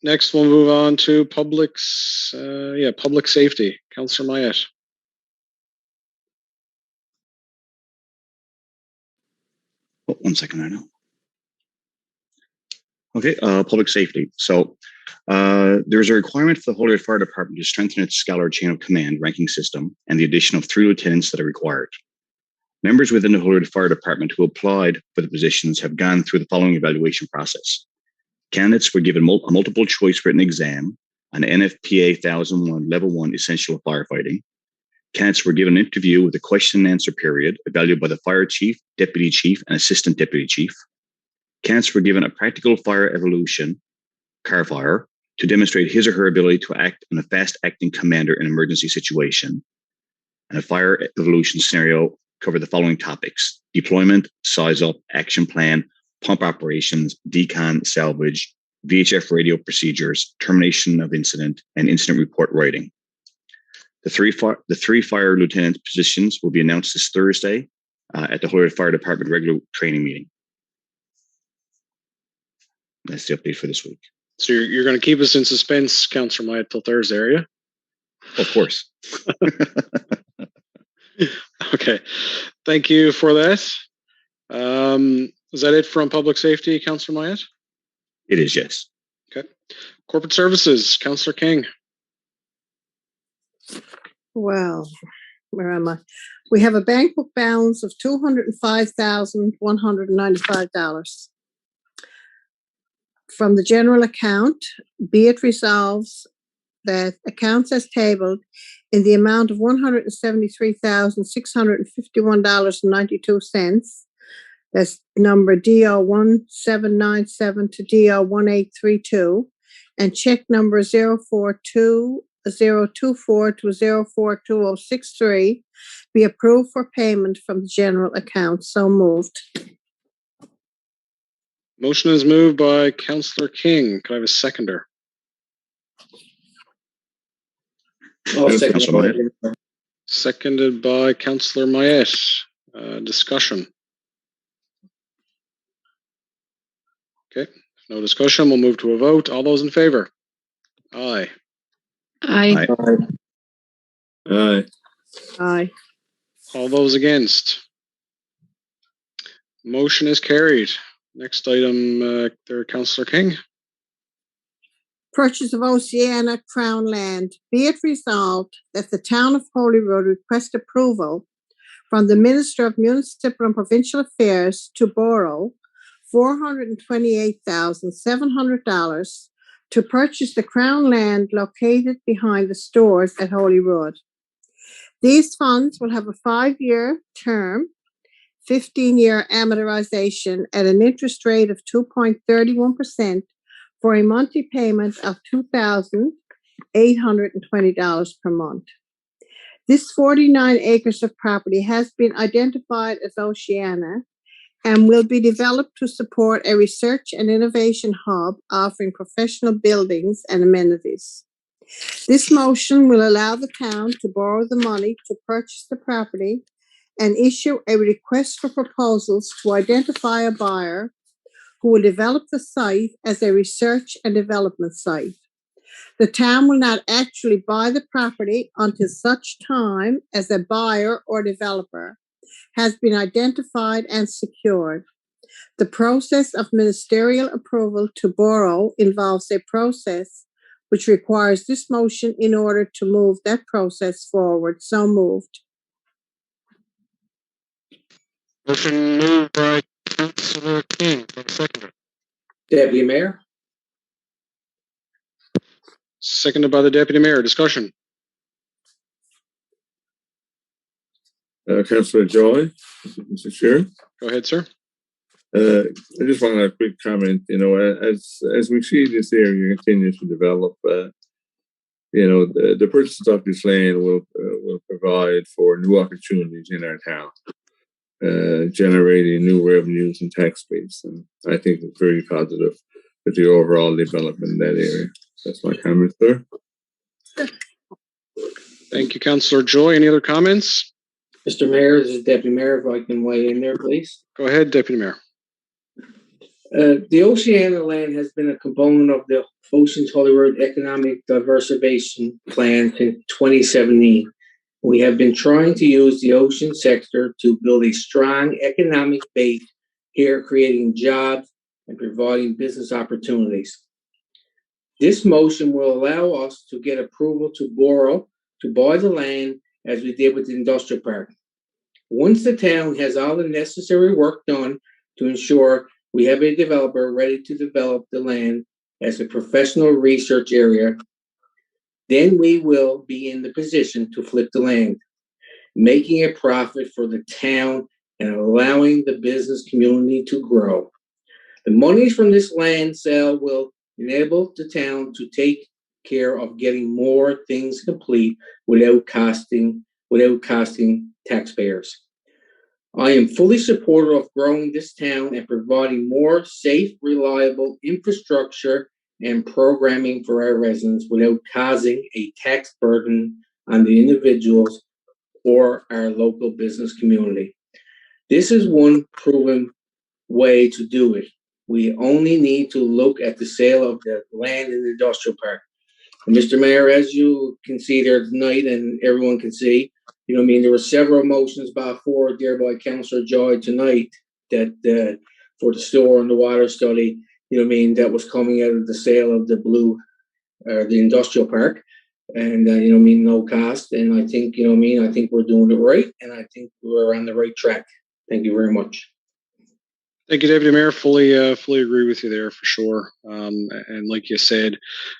Next, we'll move on to public safety. Councillor Mayette. Oh, 1 second, I know. Okay, public safety. So there's a requirement for the Holyrood Fire Department to strengthen its Scholar chain of command ranking system and the addition of 3 lieutenants that are required. Members within the Holyrood Fire Department who applied for the positions have gone through the following evaluation process. Candidates were given a multiple choice written exam, an NFPA 1001 Level 1 Essential Firefighting. Candidates were given an interview with a question and answer period evaluated by the fire chief, deputy chief, and assistant deputy chief. Candidates were given a practical fire evolution, car fire, to demonstrate his or her ability to act in a fast-acting commander in an emergency situation. And a fire evolution scenario covered the following topics: deployment, size up, action plan, pump operations, decon, salvage, VHF radio procedures, termination of incident, and incident report writing. The three fire lieutenant positions will be announced this Thursday at the Holyrood Fire Department regular training meeting. That's the update for this week. So you're going to keep us in suspense, Councillor Myatt, till Thursday, are you? Of course. Okay. Thank you for that. Is that it from public safety, Councillor Myatt? It is, yes. Okay. Corporate services, Councillor King. Well, where am I? We have a bank book balance of $205,195. From the general account, be it resolved that accounts as tabled in the amount of $173,651.92. That's number DO 1797 to DO 1832, and check number 042024 to 042063 be approved for payment from the general account. So moved. Motion is moved by Councillor King. Could I have a seconder? Councillor Mayette. Seconded by Councillor Mayette. Discussion. Okay, no discussion. We'll move to a vote. All those in favor? Aye. Aye. Aye. Aye. All those against? Motion is carried. Next item, there, Councillor King. Purchase of Oceana Crown Land. Be it resolved that the town of Holyrood request approval from the Minister of Municipal and Provincial Affairs to borrow $428,700 to purchase the Crown Land located behind the stores at Holyrood. These funds will have a 5-year term, 15-year amortization at an interest rate of 2.31% for a monthly payment of $2,820 per month. This 49 acres of property has been identified as Oceana and will be developed to support a research and innovation hub offering professional buildings and amenities. This motion will allow the town to borrow the money to purchase the property and issue a request for proposals to identify a buyer who will develop the site as a research and development site. The town will not actually buy the property until such time as a buyer or developer has been identified and secured. The process of ministerial approval to borrow involves a process which requires this motion in order to move that process forward. So moved. Motion moved by Councillor King. Seconded. Deputy Mayor. Seconded by the Deputy Mayor. Discussion. Councillor Joy, Mr. Chair. Go ahead, sir. I just want a quick comment. You know, as we see this area continue to develop, you know, the purchase of this land will provide for new opportunities in our town, generating new revenues and tax base, and I think it's very positive for the overall development in that area. That's my comment, sir. Thank you, Councillor Joy. Any other comments? Mr. Mayor, this is Deputy Mayor. If I can weigh in there, please. Go ahead, Deputy Mayor. The Oceana land has been a component of the Oceans Holyrood Economic Diversification Plan since 2017. We have been trying to use the ocean sector to build a strong economic base here, creating jobs and providing business opportunities. This motion will allow us to get approval to buy the land as we did with the industrial park. Once the town has all the necessary work done to ensure we have a developer ready to develop the land as a professional research area, then we will be in the position to flip the land, making a profit for the town and allowing the business community to grow. The monies from this land sale will enable the town to take care of getting more things complete without costing taxpayers. I am fully supportive of growing this town and providing more safe, reliable infrastructure and programming for our residents without causing a tax burden on the individuals or our local business community. This is one proven way to do it. We only need to look at the sale of the land in the industrial park. And Mr. Mayor, as you can see there tonight and everyone can see, you know what I mean, there were several motions brought forward there by Councillor Joy tonight that for the store and the water study, you know what I mean, that was coming out of the sale of the the industrial park. and no cost. And I think I think we're doing it right, and I think we're on the right track. Thank you very much. Thank you, Deputy Mayor. Fully agree with you there for sure. And like you said,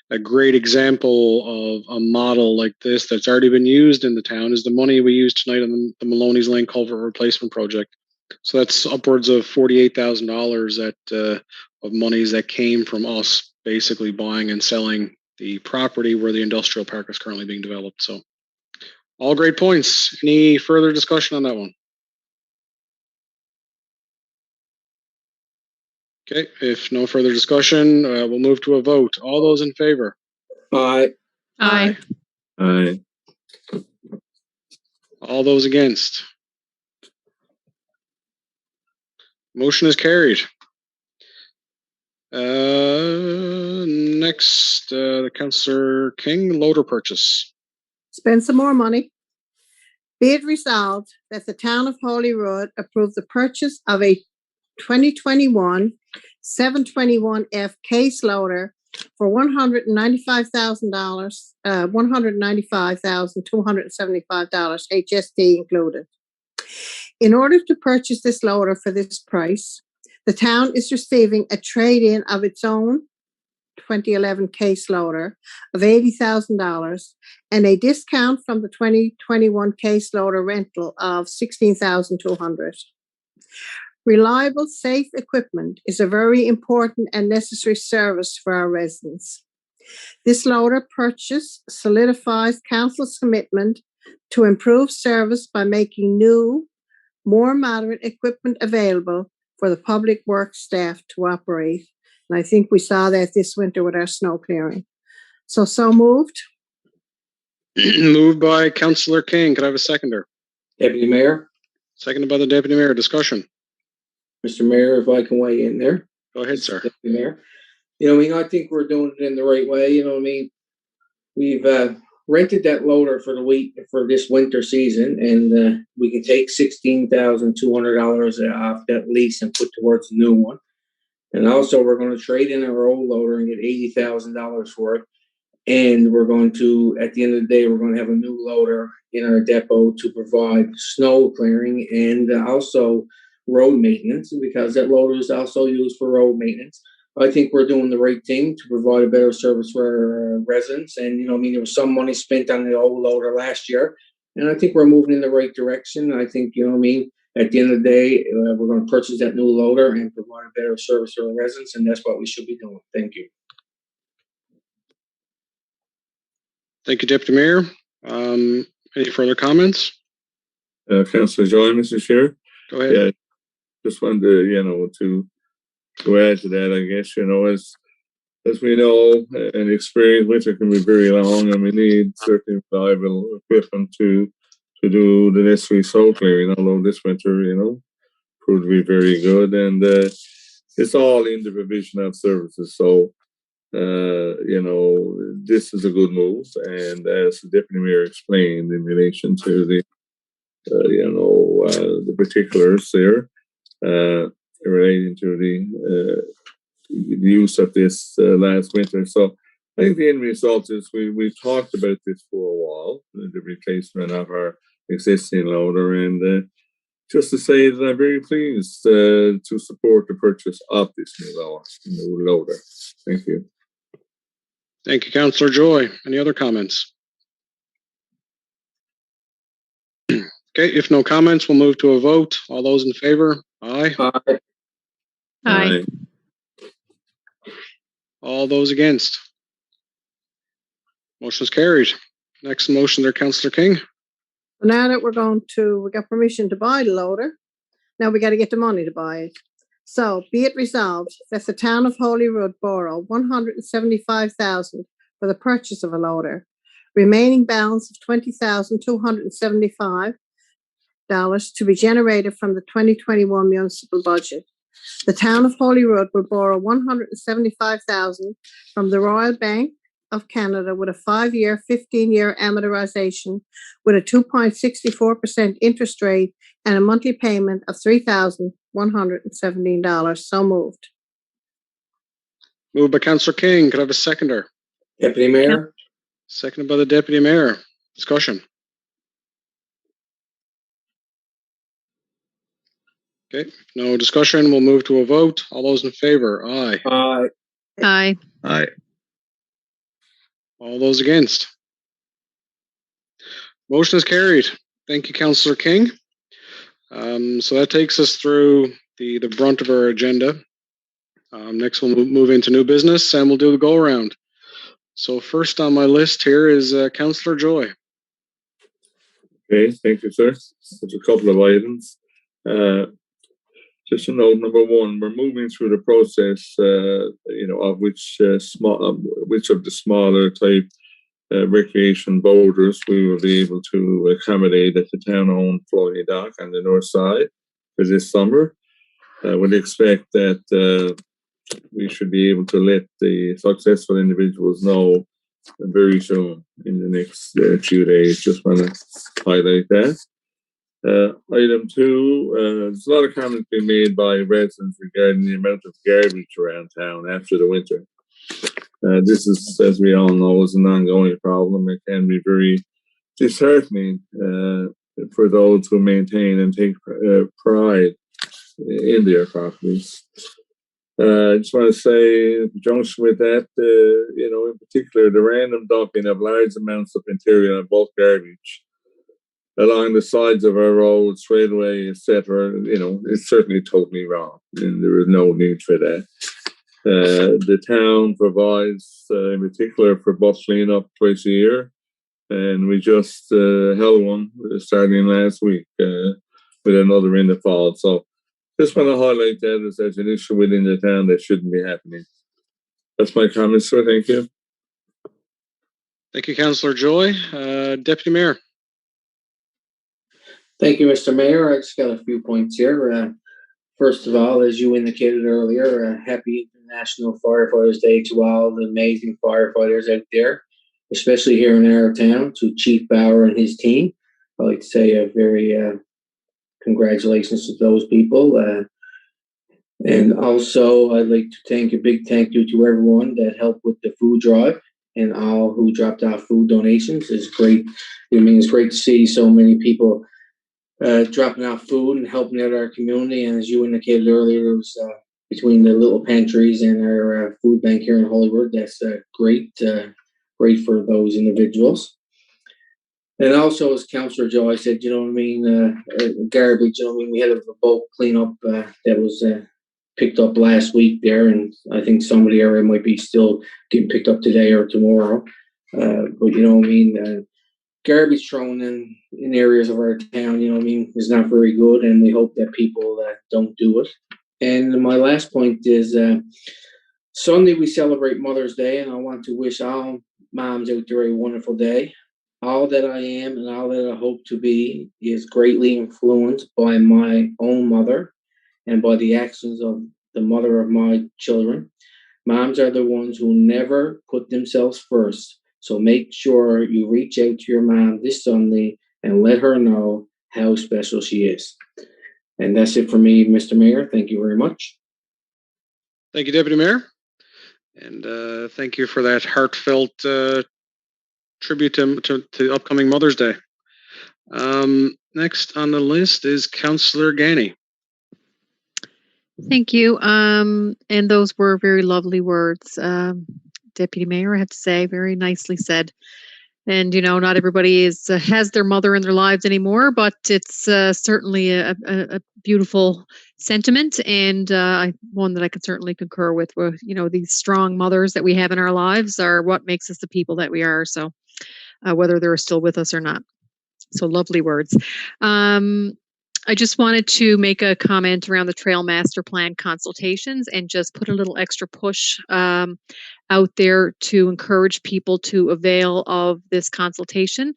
a great example of a model like this that's already been used in the town is the money we used tonight on the Maloney's Lane Culvert Replacement Project. So that's upwards of $48,000 of monies that came from us basically buying and selling the property where the industrial park is currently being developed. So all great points. Any further discussion on that one? Okay, if no further discussion, we'll move to a vote. All those in favor? Aye. Aye. Aye. All those against? Motion is carried. Next, the Councillor King, loader purchase. Spend some more money. Be it resolved that the town of Holyrood approve the purchase of a 2021 721F case loader for $195,275, HST included. In order to purchase this loader for this price, the town is receiving a trade-in of its own 2011 case loader of $80,000 and a discount from the 2021 case loader rental of $16,200. Reliable, safe equipment is a very important and necessary service for our residents. This loader purchase solidifies council's commitment to improve service by making new, more modern equipment available for the public works staff to operate. And I think we saw that this winter with our snow clearing. So moved. Moved by Councillor King. Could I have a seconder? Deputy Mayor. Seconded by the Deputy Mayor. Discussion. Mr. Mayor, if I can weigh in there. Go ahead, sir. Deputy Mayor. I think we're doing it in the right way. We've rented that loader for the week for this winter season, and we can take $16,200 off that lease and put towards a new one. And also, we're going to trade in our old loader and get $80,000 for it. And we're going to, at the end of the day, we're going to have a new loader in our depot to provide snow clearing and also road maintenance, because that loader is also used for road maintenance. I think we're doing the right thing to provide a better service for our residents. And, there was some money spent on the old loader last year, and I think we're moving in the right direction. I think, at the end of the day, we're going to purchase that new loader and provide a better service to our residents, and that's what we should be doing. Thank you. Thank you, Deputy Mayor. Any further comments? Councillor Joy, Mr. Chair. Go ahead. Yeah, just wanted to add to that. I guess as we know, and experience, winter can be very long, and we need certain valuable equipment to do the necessary soul clearing. Although this winter, proved to be very good, and it's all in the provision of services. So. This is a good move, and as the Deputy Mayor explained in relation to the particulars there relating to the use of this last winter. So I think the end result is we've talked about this for a while, the replacement of our existing loader, and just to say that I'm very pleased to support the purchase of this new loader. Thank you. Thank you, Councillor Joy. Any other comments? Okay, if no comments, we'll move to a vote. All those in favor? Aye. Aye. Aye. All those against? Motion is carried. Next motion there, Councillor King. Now that we got permission to buy the loader, now we got to get the money to buy it. So be it resolved that the town of Holyrood borrow $175,000 for the purchase of a loader, remaining balance of $20,275 to be generated from the 2021 municipal budget. The town of Holyrood will borrow $175,000 from the Royal Bank of Canada with a 5-year, 15-year amortization with a 2.64% interest rate and a monthly payment of $3,117. So moved. Moved by Councillor King. Could I have a seconder? Deputy Mayor. Seconded by the Deputy Mayor. Discussion. Okay, no discussion. We'll move to a vote. All those in favor? Aye. Aye. Aye. All those against? Motion is carried. Thank you, Councillor King. So that takes us through the brunt of our agenda. Next, we'll move into new business, and we'll do the go-around. So first on my list here is Councillor Joy. Okay, thank you, sir. There's a couple of items. Just to note, number one, we're moving through the process, of which of the smaller type recreation boaters we will be able to accommodate at the town-owned floating dock on the north side for this summer. I would expect that we should be able to let the successful individuals know very soon in the next few days. Just want to highlight that. Item two, there's a lot of comments being made by residents regarding the amount of garbage around town after the winter. This is, as we all know, is an ongoing problem. It can be very disheartening for those who maintain and take pride in their properties. I just want to say, in conjunction with that, in particular, the random dumping of large amounts of material and bulk garbage along the sides of our roads, straightaway, etc., it's certainly totally wrong, and there is no need for that. The town provides, in particular, for bus cleanup twice a year, and we just held one starting last week with another in the fall. So just want to highlight that as there's an issue within the town that shouldn't be happening. That's my comments, sir. Thank you. Thank you, Councillor Joy. Deputy Mayor. Thank you, Mr. Mayor. I just got a few points here. First of all, as you indicated earlier, happy International Firefighters Day to all the amazing firefighters out there, especially here in our town, to Chief Bauer and his team. I'd like to say a very congratulations to those people. And also, I'd like to thank a big thank you to everyone that helped with the food drive and all who dropped off food donations. It's great. It's great to see so many people dropping off food and helping out our community. And as you indicated earlier, it was between the little pantries and our food bank here in Holyrood. That's great for those individuals. And also, as Councillor Joy said, garbage. We had a bulk cleanup that was picked up last week there, and I think some of the area might be still getting picked up today or tomorrow. But garbage thrown in areas of our town, is not very good, and we hope that people don't do it. And my last point is Sunday we celebrate Mother's Day, and I want to wish all moms out there a wonderful day. All that I am and all that I hope to be is greatly influenced by my own mother and by the actions of the mother of my children. Moms are the ones who never put themselves first. So make sure you reach out to your mom this Sunday and let her know how special she is. And that's it for me, Mr. Mayor. Thank you very much. Thank you, Deputy Mayor. And thank you for that heartfelt tribute to upcoming Mother's Day. Next on the list is Councillor Gani. Thank you. And those were very lovely words, Deputy Mayor, I have to say, very nicely said. And, not everybody has their mother in their lives anymore, but it's certainly a beautiful sentiment, and one that I can certainly concur with. These strong mothers that we have in our lives are what makes us the people that we are. So whether they're still with us or not. So lovely words. I just wanted to make a comment around the Trail Master Plan consultations and just put a little extra push out there to encourage people to avail of this consultation.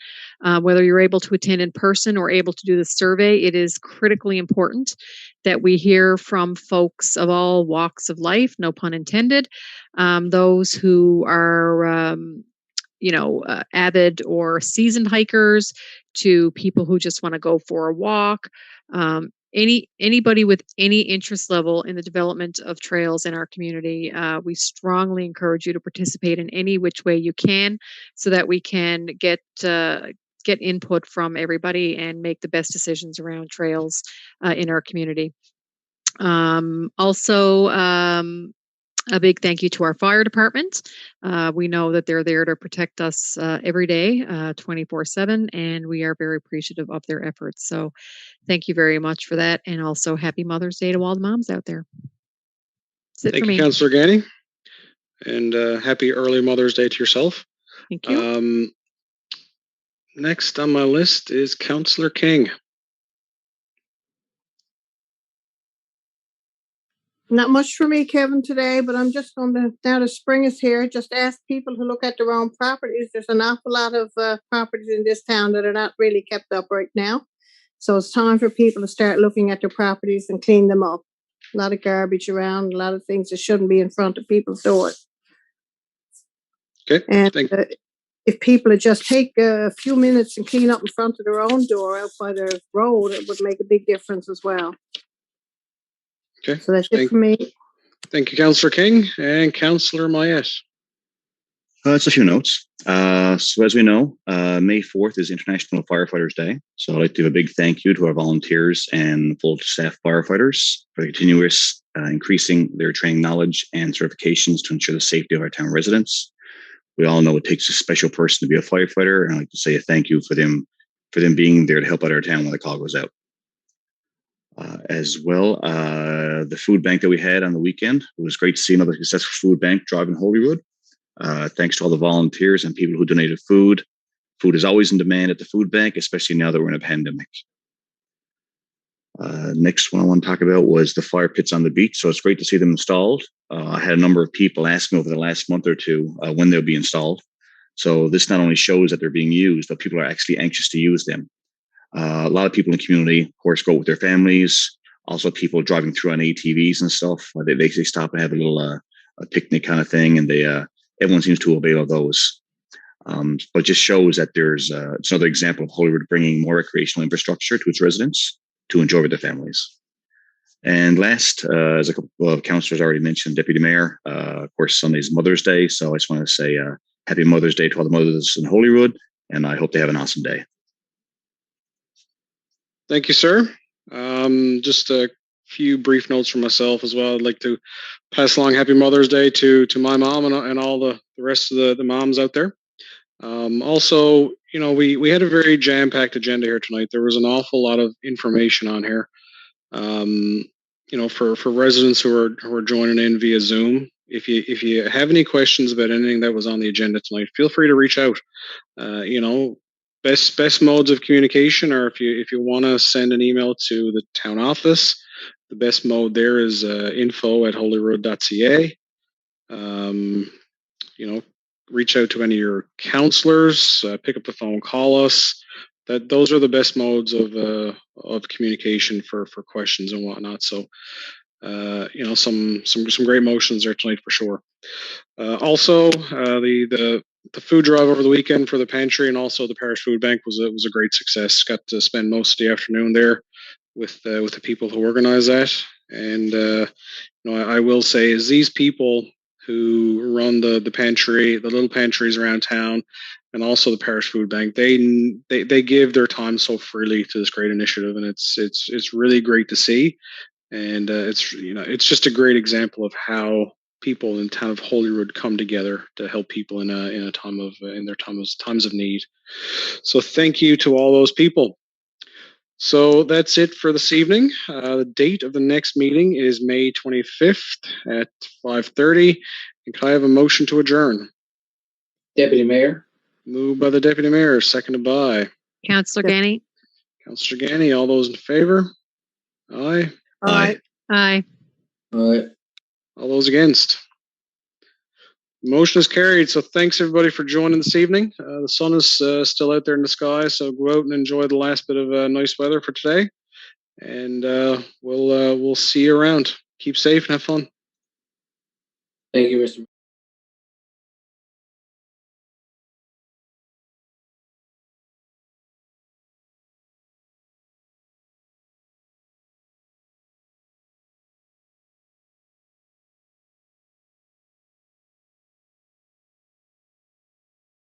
Whether you're able to attend in person or able to do the survey, it is critically important that we hear from folks of all walks of life, no pun intended, those who are avid or seasoned hikers, to people who just want to go for a walk, anybody with any interest level in the development of trails in our community, we strongly encourage you to participate in any which way you can, so that we can get input from everybody and make the best decisions around trails in our community. Also, a big thank you to our fire department. We know that they're there to protect us every day, 24/7, and we are very appreciative of their efforts. So thank you very much for that. And also happy Mother's Day to all the moms out there. That's it Thank for you, me. Councillor Ganny. And happy early Mother's Day to yourself. Thank you. Next on my list is Councillor King. Not much for me, Kevin, today, but I'm just going to, now that spring is here, just ask people to look at their own properties. There's an awful lot of properties in this town that are not really kept up right now. So it's time for people to start looking at their properties and clean them up. A lot of garbage around, a lot of things that shouldn't be in front of people's doors. Okay. And if people would just take a few minutes and clean up in front of their own door out by their road, it would make a big difference as well. Okay. So that's it for me. Thank you, Councillor King. And Councillor Mayette. It's a few notes. So as we know, May 4th is International Firefighters Day. So I'd like to give a big thank you to our volunteers and full staff firefighters for the continuous increasing their training knowledge and certifications to ensure the safety of our town residents. We all know it takes a special person to be a firefighter, and I'd like to say a thank you for them being there to help out our town when the call goes out. As well, the food bank that we had on the weekend, it was great to see another successful food bank drive in Holyrood. Thanks to all the volunteers and people who donated food. Food is always in demand at the food bank, especially now that we're in a pandemic. Next one I want to talk about was the fire pits on the beach. So it's great to see them installed. I had a number of people ask me over the last month or two when they'll be installed. So this not only shows that they're being used, but people are actually anxious to use them. A lot of people in the community, of course, go with their families. Also, people driving through on ATVs and stuff. They stop and have a little a picnic kind of thing, and everyone seems to avail of those. But it just shows that it's another example of Holyrood bringing more recreational infrastructure to its residents to enjoy with their families. And last, as a couple of councillors already mentioned, Deputy Mayor, of course, Sunday's Mother's Day. So I just want to say happy Mother's Day to all the mothers in Holyrood, and I hope they have an awesome day. Thank you, sir. Just a few brief notes from myself as well. I'd like to pass along happy Mother's Day to my mom and all the rest of the moms out there. Also, we had a very jam-packed agenda here tonight. There was an awful lot of information on here. For residents who are joining in via Zoom, if you have any questions about anything that was on the agenda tonight, feel free to reach out. Best modes of communication, or if you want to send an email to the town office, the best mode there is info@holyrood.ca. Reach out to any of your councillors, pick up the phone, call us. Those are the best modes of communication for questions and whatnot. So, some great motions there tonight for sure. Also, the food drive over the weekend for the pantry and also the parish food bank was a great success. Got to spend most of the afternoon there with the people who organize that. And I will say is these people who run the pantry, the little pantries around town, and also the parish food bank, they give their time so freely to this great initiative, and it's really great to see. And it's just a great example of how people in the town of Holyrood come together to help people in their times of need. So thank you to all those people. So that's it for this evening. The date of the next meeting is May 25th at 5:30. And can I have a motion to adjourn? Deputy Mayor. Moved by the Deputy Mayor, seconded by Councillor Ganny. Councillor Ganny. All those in favor? Aye. Aye. Aye. All right. All those against? Motion is carried. So thanks everybody for joining this evening. The sun is still out there in the sky, so go out and enjoy the last bit of nice weather for today. And we'll see you around. Keep safe and have fun. Thank you, Mr.